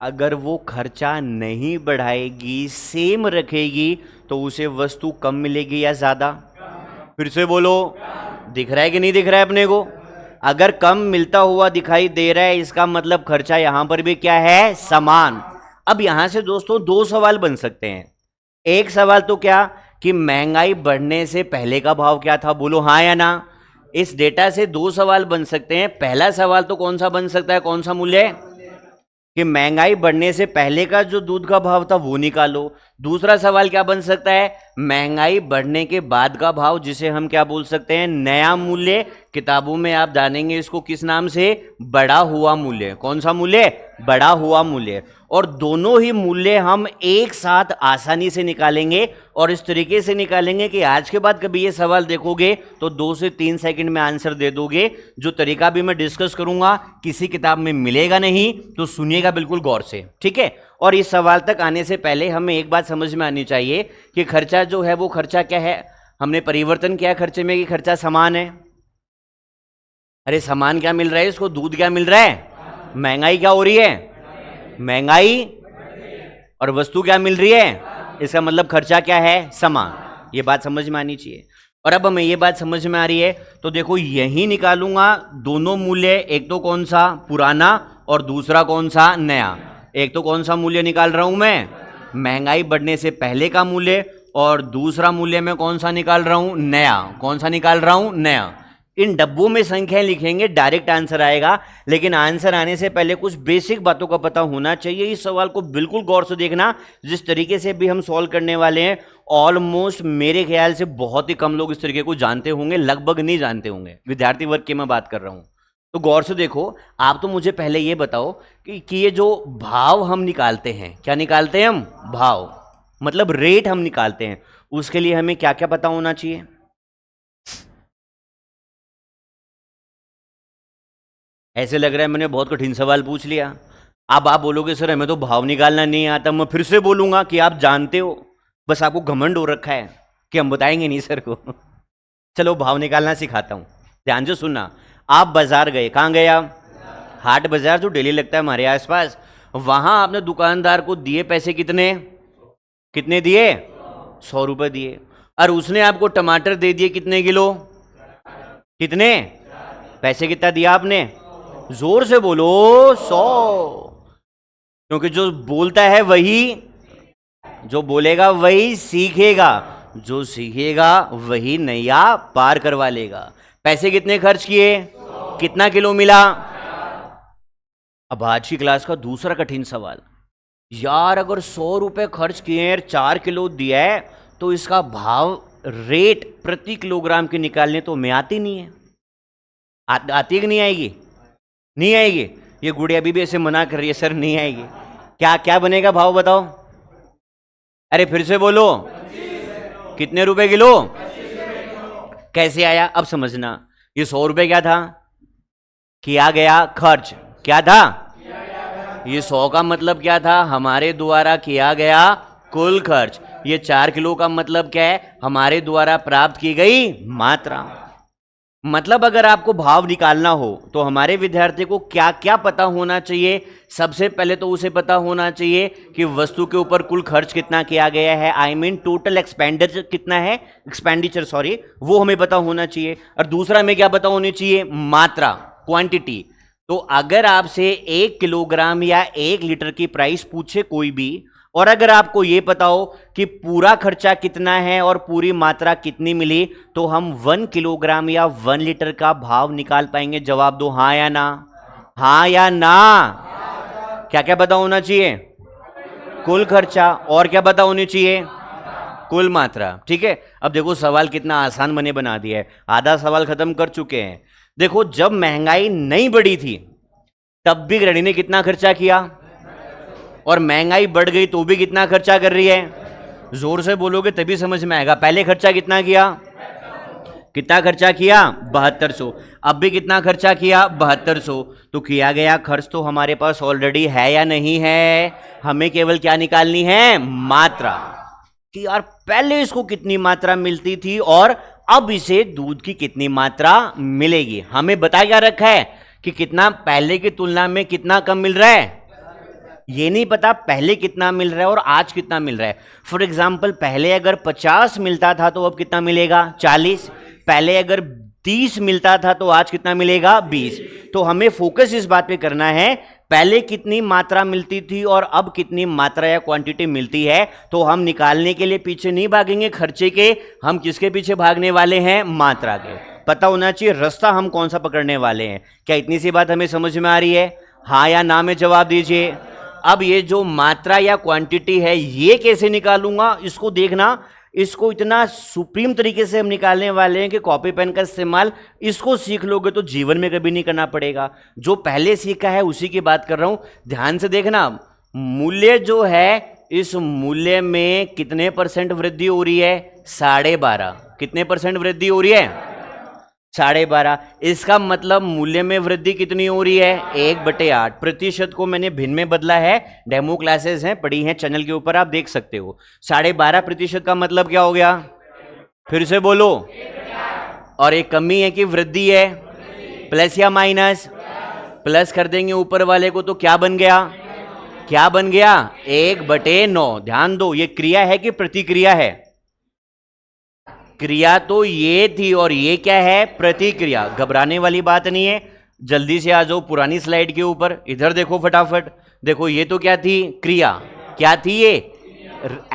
अगर वो खर्चा नहीं बढ़ाएगी, सेम रखेगी, तो उसे वस्तु कम मिलेगी या ज्यादा? फिर से बोलो। दिख रहा है कि नहीं दिख रहा है अपने को? अगर कम मिलता हुआ दिखाई दे रहा है, इसका मतलब खर्चा यहां पर भी क्या है? समान। अब यहां से दोस्तों 2 सवाल बन सकते हैं। एक सवाल तो क्या कि महंगाई बढ़ने से पहले का भाव क्या था? बोलो हाँ या ना। इस डेटा से 2 सवाल बन सकते हैं। पहला सवाल तो कौन सा बन सकता है? कौन सा मूल्य? कि महंगाई बढ़ने से पहले का जो दूध का भाव था वो निकालो। दूसरा सवाल क्या बन सकता है? महंगाई बढ़ने के बाद का भाव, जिसे हम क्या बोल सकते हैं? नया मूल्य। किताबों में आप जानेंगे इसको किस नाम से? बढ़ा हुआ मूल्य। कौन सा मूल्य? बढ़ा हुआ मूल्य। और दोनों ही मूल्य हम एक साथ आसानी से निकालेंगे, और इस तरीके से निकालेंगे कि आज के बाद कभी ये सवाल देखोगे तो 2 से 3 सेकंड में आंसर दे दोगे। जो तरीका भी मैं डिस्कस करूंगा किसी किताब में मिलेगा नहीं, तो सुनिएगा बिल्कुल गौर से, ठीक है? और इस सवाल तक आने से पहले हमें एक बात समझ में आनी चाहिए कि खर्चा जो है वो खर्चा क्या है? हमने परिवर्तन किया खर्चे में कि खर्चा समान है। अरे समान क्या मिल रहा है इसको? दूध क्या मिल रहा है? महंगाई क्या हो रही है? महंगाई। और वस्तु क्या मिल रही है? इसका मतलब खर्चा क्या है? समान। ये बात समझ में आनी चाहिए। और अब हमें ये बात समझ में आ रही है तो देखो यही निकालूंगा दोनों मूल्य। एक तो कौन सा? पुराना, और दूसरा कौन सा? नया। एक तो कौन सा मूल्य निकाल रहा हूं मैं? महंगाई बढ़ने से पहले का मूल्य। और दूसरा मूल्य मैं कौन सा निकाल रहा हूं? नया। कौन सा निकाल रहा हूं? नया। इन डब्बों में संख्याएं लिखेंगे, डायरेक्ट आंसर आएगा। लेकिन आंसर आने से पहले कुछ बेसिक बातों का पता होना चाहिए। इस सवाल को बिल्कुल गौर से देखना। जिस तरीके से भी हम सॉल्व करने वाले हैं, ऑलमोस्ट मेरे ख्याल से बहुत ही कम लोग इस तरीके को जानते होंगे, लगभग नहीं जानते होंगे। विद्यार्थी वर्ग की मैं बात कर रहा हूं, तो गौर से देखो। आप तो मुझे पहले ये बताओ कि ये जो भाव हम निकालते हैं, क्या निकालते हैं हम? भाव, मतलब रेट हम निकालते हैं। उसके लिए हमें क्या क्या पता होना चाहिए? ऐसे लग रहा है मैंने बहुत कठिन सवाल पूछ लिया। अब आप बोलोगे सर हमें तो भाव निकालना नहीं आता। मैं फिर से बोलूंगा कि आप जानते हो, बस आपको घमंड हो रखा है कि हम बताएंगे नहीं सर को। चलो भाव निकालना सिखाता हूं, ध्यान से सुनना। आप बाजार गए, कहां गए आप? हाट बाजार जो डेली लगता है हमारे आसपास, वहां आपने दुकानदार को दिए पैसे कितने, कितने दिए, 100 रुपए दिए, और उसने आपको टमाटर दे दिए कितने किलो, कितने पैसे, कितना दिया आपने, जोर से बोलो 100। क्योंकि जो बोलता है वही, जो बोलेगा वही सीखेगा, जो सीखेगा वही नैया पार करवा लेगा। पैसे कितने खर्च किए, कितना किलो मिला। अब आज की क्लास का दूसरा कठिन सवाल, यार अगर 100 रुपए खर्च किए और 4 किलो दिया है तो इसका भाव रेट प्रति किलोग्राम के निकालने तो में आती नहीं है। आती है कि नहीं आएगी, नहीं आएगी। ये गुड़िया अभी भी ऐसे मना कर रही है, सर नहीं आएगी। क्या क्या बनेगा भाव बताओ, अरे फिर से बोलो, कितने रुपए किलो, कैसे आया। अब समझना, ये 100 रुपए क्या था, किया गया खर्च, क्या था, ये 100 का मतलब क्या था, हमारे द्वारा किया गया कुल खर्च। ये 4 किलो का मतलब क्या है, हमारे द्वारा प्राप्त की गई मात्रा। मतलब अगर आपको भाव निकालना हो तो हमारे विद्यार्थी को क्या क्या पता होना चाहिए। सबसे पहले तो उसे पता होना चाहिए कि वस्तु के ऊपर कुल खर्च कितना किया गया है, आई मीन टोटल एक्सपेंडिचर कितना है, एक्सपेंडिचर सॉरी, वो हमें पता होना चाहिए। और दूसरा हमें क्या पता होनी चाहिए, मात्रा, क्वांटिटी। तो अगर आपसे 1 किलोग्राम या 1 लीटर की प्राइस पूछे कोई भी, और अगर आपको यह पता हो कि पूरा खर्चा कितना है और पूरी मात्रा कितनी मिली, तो हम 1 किलोग्राम या 1 लीटर का भाव निकाल पाएंगे। जवाब दो, हाँ या ना, हाँ या ना। क्या क्या पता होना चाहिए, कुल खर्चा, और क्या पता होनी चाहिए, कुल मात्रा। ठीक है, अब देखो सवाल कितना आसान बने बना दिया है, आधा सवाल खत्म कर चुके हैं। देखो जब महंगाई नहीं बढ़ी थी तब भी गृहिणी ने कितना खर्चा किया, और महंगाई बढ़ गई तो भी कितना खर्चा कर रही है। जोर से बोलोगे तभी समझ में आएगा। पहले खर्चा कितना किया, कितना खर्चा किया, 7200। अब भी कितना खर्चा किया, 7200। तो किया गया खर्च तो हमारे पास ऑलरेडी है या नहीं है, हमें केवल क्या निकालनी है, मात्रा। कि यार पहले इसको कितनी मात्रा मिलती थी और अब इसे दूध की कितनी मात्रा मिलेगी। हमें बता क्या रखा है कि कितना पहले की तुलना में कितना कम मिल रहा है, ये नहीं पता पहले कितना मिल रहा है और आज कितना मिल रहा है। फॉर एग्जाम्पल, पहले अगर 50 मिलता था तो अब कितना मिलेगा, 40। पहले अगर 30 मिलता था तो आज कितना मिलेगा, 20। तो हमें फोकस इस बात पे करना है, पहले कितनी मात्रा मिलती थी और अब कितनी मात्रा या क्वांटिटी मिलती है। तो हम निकालने के लिए पीछे नहीं भागेंगे खर्चे के, हम किसके पीछे भागने वाले हैं, मात्रा के। पता होना चाहिए रास्ता हम कौन सा पकड़ने वाले हैं। क्या इतनी सी बात हमें समझ में आ रही है, हाँ या ना में जवाब दीजिए। अब ये जो मात्रा या क्वांटिटी है ये कैसे निकालूंगा, इसको देखना। इसको इतना सुप्रीम तरीके से हम निकालने वाले हैं कि कॉपी पेन का इस्तेमाल इसको सीख लोगे तो जीवन में कभी नहीं करना पड़ेगा। जो पहले सीखा है उसी की बात कर रहा हूं, ध्यान से देखना। मूल्य जो है, इस मूल्य में कितने % वृद्धि हो रही है, 12.5। कितने % वृद्धि हो रही है, 12.5। इसका मतलब मूल्य में वृद्धि कितनी हो रही है, 1/8। प्रतिशत को मैंने भिन्न में बदला है, डेमो क्लासेस हैं, पढ़ी हैं चैनल के ऊपर, आप देख सकते हो। 12.5% का मतलब क्या हो गया, फिर से बोलो। और एक कमी है कि वृद्धि है, प्लस या माइनस, प्लस कर देंगे ऊपर वाले को तो क्या बन गया, क्या बन गया, 1/9। ध्यान दो, ये क्रिया है कि प्रतिक्रिया है, क्रिया तो ये थी और ये क्या है, प्रतिक्रिया। घबराने वाली बात नहीं है, जल्दी से आ जाओ पुरानी स्लाइड के ऊपर, इधर देखो फटाफट। देखो ये तो क्या थी, क्रिया। क्या थी ये,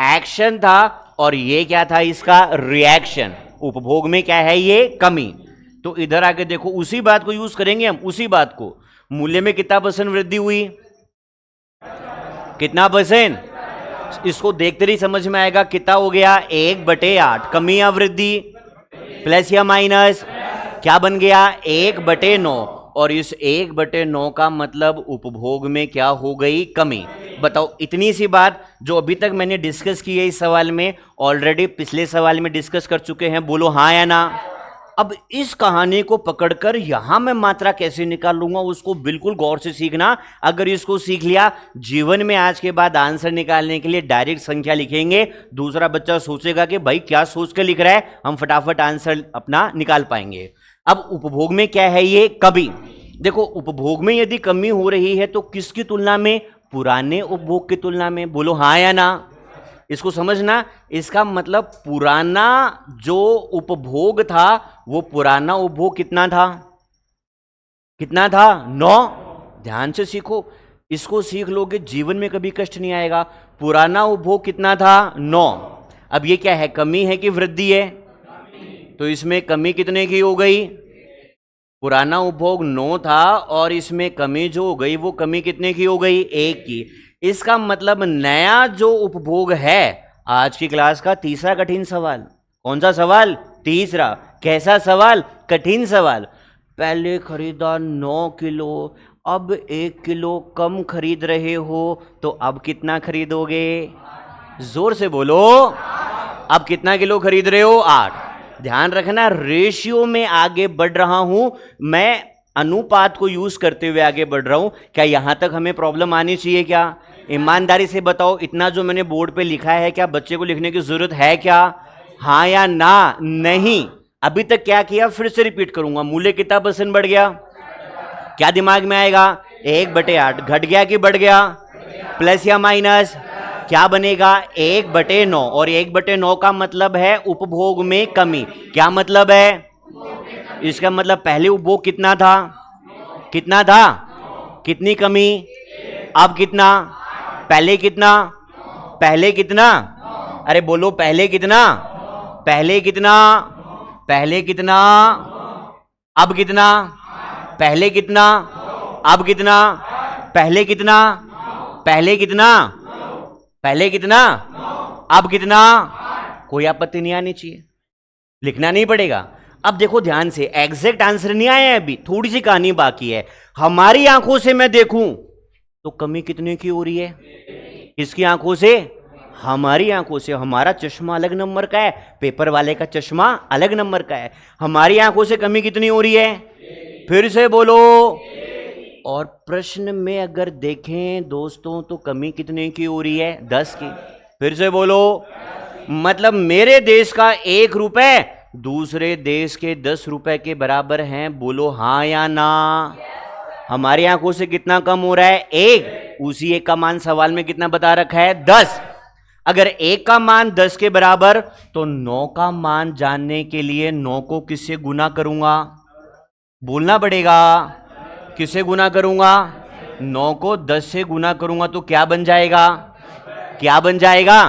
एक्शन था, और ये क्या था, इसका रिएक्शन। उपभोग में क्या है, ये कमी। तो इधर आके देखो, उसी बात को यूज करेंगे हम, उसी बात को। मूल्य में कितना % वृद्धि हुई, कितना %, इसको देखते ही समझ में आएगा कितना हो गया, 1/8। कमी या वृद्धि, प्लस या माइनस, क्या बन गया, 1/9। और इस 1/9 का मतलब उपभोग में क्या हो गई, कमी। बताओ, इतनी सी बात जो अभी तक मैंने डिस्कस की है इस सवाल में, ऑलरेडी पिछले सवाल में डिस्कस कर चुके हैं। बोलो हाँ या ना। अब इस कहानी को पकड़कर यहां मैं मात्रा कैसे निकालूंगा, उसको बिल्कुल गौर से सीखना। अगर इसको सीख लिया, जीवन में आज के बाद आंसर निकालने के लिए डायरेक्ट संख्या लिखेंगे, दूसरा बच्चा सोचेगा कि भाई क्या सोच कर लिख रहा है, हम फटाफट आंसर अपना निकाल पाएंगे। अब उपभोग में क्या है, ये कमी। देखो उपभोग में यदि कमी हो रही है तो किसकी तुलना में? पुराने उपभोग की तुलना में। बोलो हाँ या ना। इसको समझना, इसका मतलब पुराना जो उपभोग था वो पुराना उपभोग कितना था? कितना था? 9। ध्यान से सीखो, इसको सीख लोगे जीवन में कभी कष्ट नहीं आएगा। पुराना उपभोग कितना था? 9। अब ये क्या है, कमी है कि वृद्धि है? तो इसमें कमी कितने की हो गई? पुराना उपभोग 9 था और इसमें कमी जो हो गई वो कमी कितने की हो गई? 1 की। इसका मतलब नया जो उपभोग है, आज की क्लास का तीसरा कठिन सवाल। कौन सा सवाल? तीसरा। कैसा सवाल? कठिन सवाल। पहले खरीदा 9 किलो, अब 1 किलो कम खरीद रहे हो, तो अब कितना खरीदोगे? जोर से बोलो। अब कितना किलो खरीद रहे हो? 8। ध्यान रखना, रेशियो में आगे बढ़ रहा हूं मैं, अनुपात को यूज करते हुए आगे बढ़ रहा हूं। क्या यहां तक हमें प्रॉब्लम आनी चाहिए क्या? ईमानदारी से बताओ, इतना जो मैंने बोर्ड पे लिखा है क्या बच्चे को लिखने की जरूरत है क्या? हाँ या ना? नहीं। अभी तक क्या किया, फिर से रिपीट करूंगा। मूल्य कितना % बढ़ गया? क्या दिमाग में आएगा? 1/8। घट गया कि बढ़ गया? प्लस या माइनस? क्या बनेगा? 1/9। और 1/9 का मतलब है उपभोग में कमी। क्या मतलब है? इसका मतलब पहले उपभोग कितना था? कितना था? कितनी कमी? अब कितना? पहले कितना? पहले कितना? अरे बोलो, पहले कितना? पहले कितना? पहले कितना? अब कितना? पहले कितना? अब कितना? पहले कितना? पहले कितना? पहले कितना? अब कितना? कोई आपत्ति नहीं आनी चाहिए, लिखना नहीं पड़ेगा। अब देखो ध्यान से, एग्जैक्ट आंसर नहीं आया है, अभी थोड़ी सी कहानी बाकी है। हमारी आंखों से मैं देखूं तो कमी कितने की हो रही है? किसकी आंखों से? हमारी आंखों से। हमारा चश्मा अलग नंबर का है, पेपर वाले का चश्मा अलग नंबर का है। हमारी आंखों से कमी कितनी हो रही है? फिर से बोलो। और प्रश्न में अगर देखें दोस्तों तो कमी कितने की हो रही है? 10 की। फिर से बोलो। मतलब मेरे देश का 1 रुपए दूसरे देश के 10 रुपए के बराबर हैं। बोलो हाँ या ना। हमारी आंखों से कितना कम हो रहा है? 1। उसी 1 का मान सवाल में कितना बता रखा है? 10। अगर 1 का मान 10 के बराबर तो 9 का मान जानने के लिए 9 को किससे गुना करूंगा? बोलना पड़ेगा। किससे गुना करूंगा? 9 को 10 से गुना करूंगा तो क्या बन जाएगा? क्या बन जाएगा?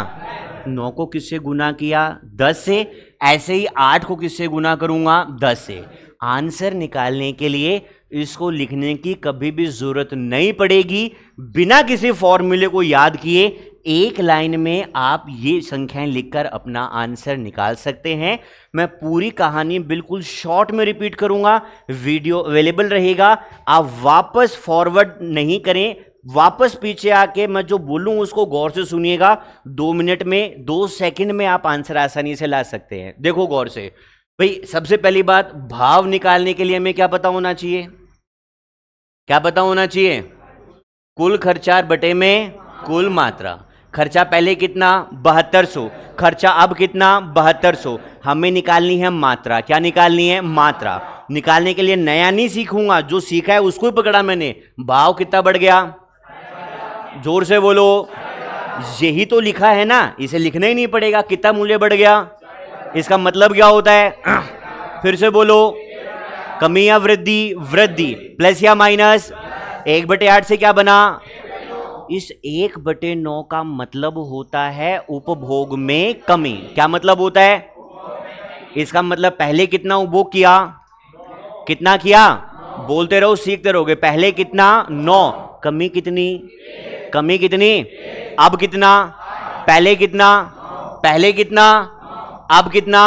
9 को किससे गुना किया? 10 से। ऐसे ही 8 को किससे गुना करूंगा? 10 से। आंसर निकालने के लिए इसको लिखने की कभी भी जरूरत नहीं पड़ेगी। बिना किसी फॉर्मूले को याद किए एक लाइन में आप ये संख्याएं लिखकर अपना आंसर निकाल सकते हैं। मैं पूरी कहानी बिल्कुल शॉर्ट में रिपीट करूंगा, वीडियो अवेलेबल रहेगा। आप वापस फॉरवर्ड नहीं करें, वापस पीछे आके मैं जो बोलूं उसको गौर से सुनिएगा। 2 मिनट में 2 सेकंड में आप आंसर आसानी से ला सकते हैं। देखो गौर से भाई, सबसे पहली बात, भाव निकालने के लिए हमें क्या पता होना चाहिए? क्या पता होना चाहिए? कुल खर्चा बटे में कुल मात्रा। खर्चा पहले कितना? 7200। खर्चा अब कितना? 7200। हमें निकालनी है मात्रा। क्या निकालनी है? मात्रा। निकालने के लिए नया नहीं सीखूंगा, जो सीखा है उसको ही पकड़ा मैंने। भाव कितना बढ़ गया? जोर से बोलो। यही तो लिखा है ना, इसे लिखना ही नहीं पड़ेगा। कितना मूल्य बढ़ गया? इसका मतलब क्या होता है? फिर से बोलो। कमी या वृद्धि? वृद्धि। प्लस या माइनस? 1/8 से क्या बना? इस 1/9 का मतलब होता है उपभोग में कमी। क्या मतलब होता है? इसका मतलब पहले कितना उपभोग किया? कितना किया? बोलते रहो, सीखते रहोगे। पहले कितना? 9। कमी कितनी? कमी कितनी? अब कितना? पहले कितना? पहले कितना? अब कितना?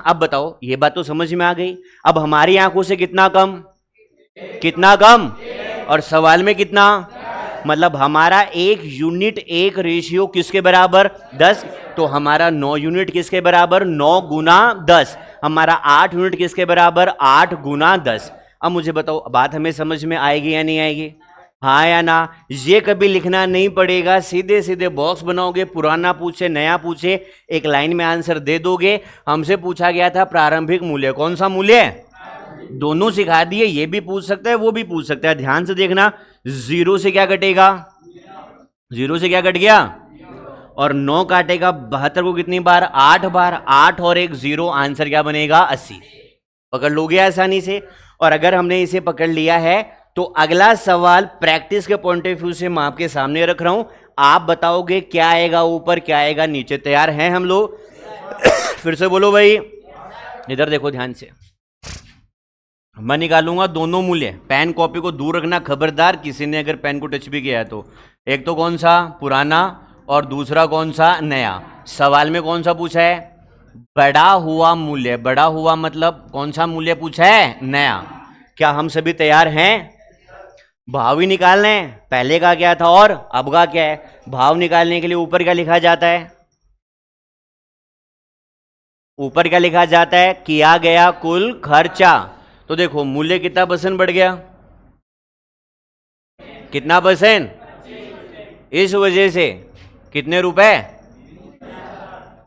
अब बताओ, ये बात तो समझ में आ गई। अब हमारी आंखों से कितना कम? कितना कम? और सवाल में कितना? मतलब हमारा 1 यूनिट 1 रेशियो किसके बराबर? 10। तो हमारा 9 यूनिट किसके बराबर? 9 गुना 10। हमारा 8 यूनिट किसके बराबर? 8 गुना 10। अब मुझे बताओ, बात हमें समझ में आएगी या नहीं आएगी? हाँ या ना? ये कभी लिखना नहीं पड़ेगा, सीधे सीधे बॉक्स बनाओगे, पुराना पूछे नया पूछे एक लाइन में आंसर दे दोगे। हमसे पूछा गया था प्रारंभिक मूल्य। कौन सा मूल्य? दोनों सिखा दिए, ये भी पूछ सकता है वो भी पूछ सकता है। ध्यान से देखना, 0 से क्या कटेगा, 0 से क्या कट गया, और 9 काटेगा 72 को कितनी बार, 8 बार, 8 और 1 0, आंसर क्या बनेगा 80। पकड़ लोगे आसानी से। और अगर हमने इसे पकड़ लिया है तो अगला सवाल प्रैक्टिस के पॉइंट ऑफ व्यू से मैं आपके सामने रख रहा हूं, आप बताओगे क्या आएगा ऊपर क्या आएगा नीचे। तैयार हैं हम लोग? फिर से बोलो भाई, इधर देखो ध्यान से। मैं निकालूंगा दोनों मूल्य, पेन कॉपी को दूर रखना, खबरदार किसी ने अगर पेन को टच भी किया है तो। एक तो कौन सा, पुराना, और दूसरा कौन सा, नया। सवाल में कौन सा पूछा है, बड़ा हुआ मूल्य। बड़ा हुआ मतलब कौन सा मूल्य पूछा है, नया। क्या हम सभी तैयार हैं? भाव ही निकालना है, पहले का क्या था और अब का क्या है। भाव निकालने के लिए ऊपर क्या लिखा जाता है, ऊपर क्या लिखा जाता है, किया गया कुल खर्चा। तो देखो मूल्य कितना % बढ़ गया, कितना %, इस वजह से कितने रुपए,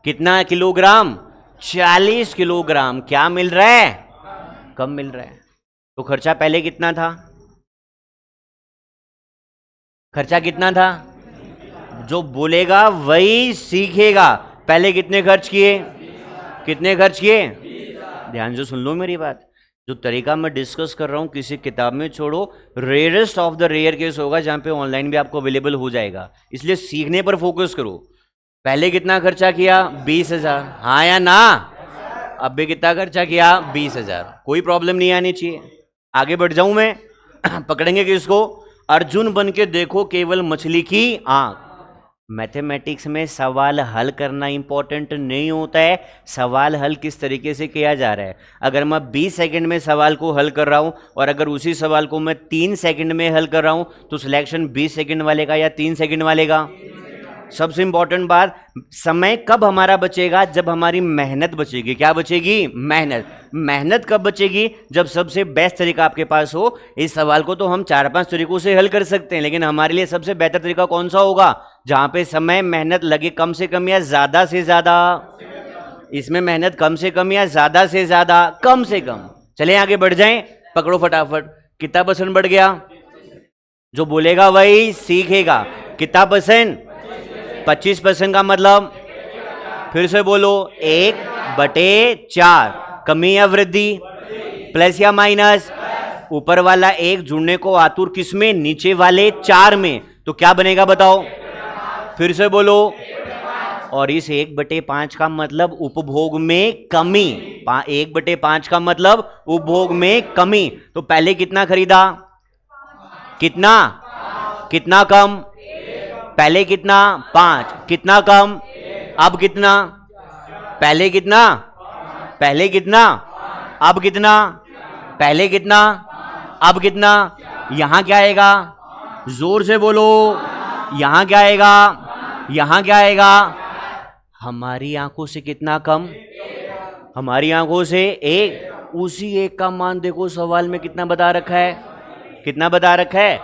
कितना किलोग्राम, 40 किलोग्राम। क्या मिल रहा है, कम मिल रहा है। तो खर्चा पहले कितना था, खर्चा कितना था, जो बोलेगा वही सीखेगा। पहले कितने खर्च किए, कितने खर्च किए, ध्यान से सुन लो मेरी बात। जो तरीका मैं डिस्कस कर रहा हूं किसी किताब में छोड़ो, rarest of the rare case होगा जहां पे ऑनलाइन भी आपको अवेलेबल हो जाएगा। इसलिए सीखने पर फोकस करो। पहले कितना खर्चा किया, 20,000, हाँ या ना। अब भी कितना खर्चा किया, 20,000। कोई प्रॉब्लम नहीं आनी चाहिए। आगे बढ़ जाऊं मैं, पकड़ेंगे किसको, अर्जुन बन के देखो केवल मछली की आंख। मैथमेटिक्स में सवाल हल करना इंपॉर्टेंट नहीं होता है, सवाल हल किस तरीके से किया जा रहा है। अगर मैं 20 सेकंड में सवाल को हल कर रहा हूं और अगर उसी सवाल को मैं 3 सेकंड में हल कर रहा हूं तो सिलेक्शन 20 सेकंड वाले का या 3 सेकंड वाले का। सबसे इंपॉर्टेंट बात, समय कब हमारा बचेगा, जब हमारी मेहनत बचेगी। क्या बचेगी, मेहनत। मेहनत कब बचेगी, जब सबसे बेस्ट तरीका आपके पास हो। इस सवाल को तो हम 4-5 तरीकों से हल कर सकते हैं, लेकिन हमारे लिए सबसे बेहतर तरीका कौन सा होगा, जहां पे समय मेहनत लगे कम से कम या ज्यादा से ज्यादा। इसमें मेहनत कम से कम या ज्यादा से ज्यादा, कम से कम। चले आगे बढ़ जाएं, पकड़ो फटाफट। कितना % बढ़ गया, जो बोलेगा वही सीखेगा। कितना %, 25% का मतलब, फिर से बोलो, 1/4। कमी या वृद्धि, प्लस या माइनस, ऊपर वाला 1 जुड़ने को आतुर किस में, नीचे वाले 4 में। तो क्या बनेगा बताओ, फिर से बोलो। और इस 1/5 का मतलब उपभोग में कमी। 1/5 का मतलब उपभोग में कमी। तो पहले कितना खरीदा, कितना, कितना कम, पहले कितना, 5, कितना कम, अब कितना, पहले कितना, पहले कितना, अब कितना, पहले कितना, अब कितना। यहां क्या आएगा, जोर से बोलो, यहां क्या आएगा, यहां क्या आएगा, हमारी आंखों से कितना कम, हमारी आंखों से 1। उसी 1 का मान देखो सवाल में कितना बता रखा है, कितना बता रखा है,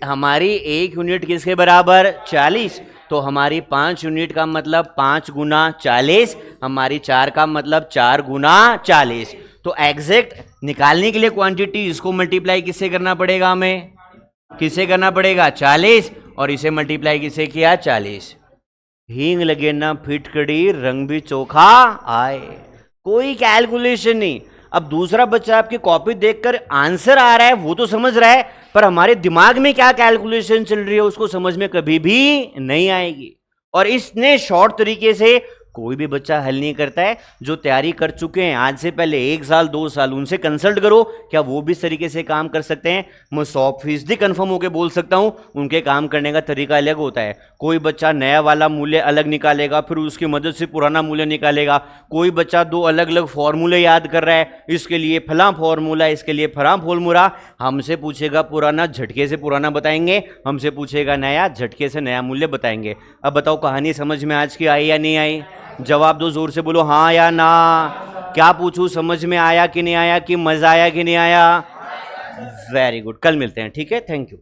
हमारी 1 यूनिट किसके बराबर, 40। तो हमारी 5 यूनिट का मतलब 5 गुना 40, हमारी 4 का मतलब 4 गुना 40। तो एग्जैक्ट निकालने के लिए क्वांटिटी, इसको मल्टीप्लाई किससे करना पड़ेगा, हमें किससे करना पड़ेगा, 40, और इसे मल्टीप्लाई किससे किया, 40। हींग लगे ना फिटकड़ी, रंग भी चोखा आए। कोई कैलकुलेशन नहीं। अब दूसरा बच्चा आपकी कॉपी देखकर आंसर आ रहा है वो तो समझ रहा है, पर हमारे दिमाग में क्या कैलकुलेशन चल रही है उसको समझ में कभी भी नहीं आएगी। और इसने शॉर्ट तरीके से कोई भी बच्चा हल नहीं करता है। जो तैयारी कर चुके हैं आज से पहले 1 साल 2 साल, उनसे कंसल्ट करो, क्या वो भी इस तरीके से काम कर सकते हैं। मैं 100% कंफर्म होकर बोल सकता हूं, उनके काम करने का तरीका अलग होता है। कोई बच्चा नया वाला मूल्य अलग निकालेगा, फिर उसकी मदद से पुराना मूल्य निकालेगा। कोई बच्चा 2 अलग अलग फॉर्मूले याद कर रहा है, इसके लिए फला फॉर्मूला, इसके लिए फला फॉर्मूला। हमसे पूछेगा पुराना, झटके से पुराना बताएंगे, हमसे पूछेगा नया, झटके से नया मूल्य बताएंगे। अब बताओ कहानी समझ में आज की आई या नहीं आई? जवाब दो, जोर से बोलो हाँ या ना। क्या पूछूं, समझ में आया कि नहीं आया, कि मजा आया कि नहीं आया? वेरी गुड, कल मिलते हैं, ठीक है, थैंक यू।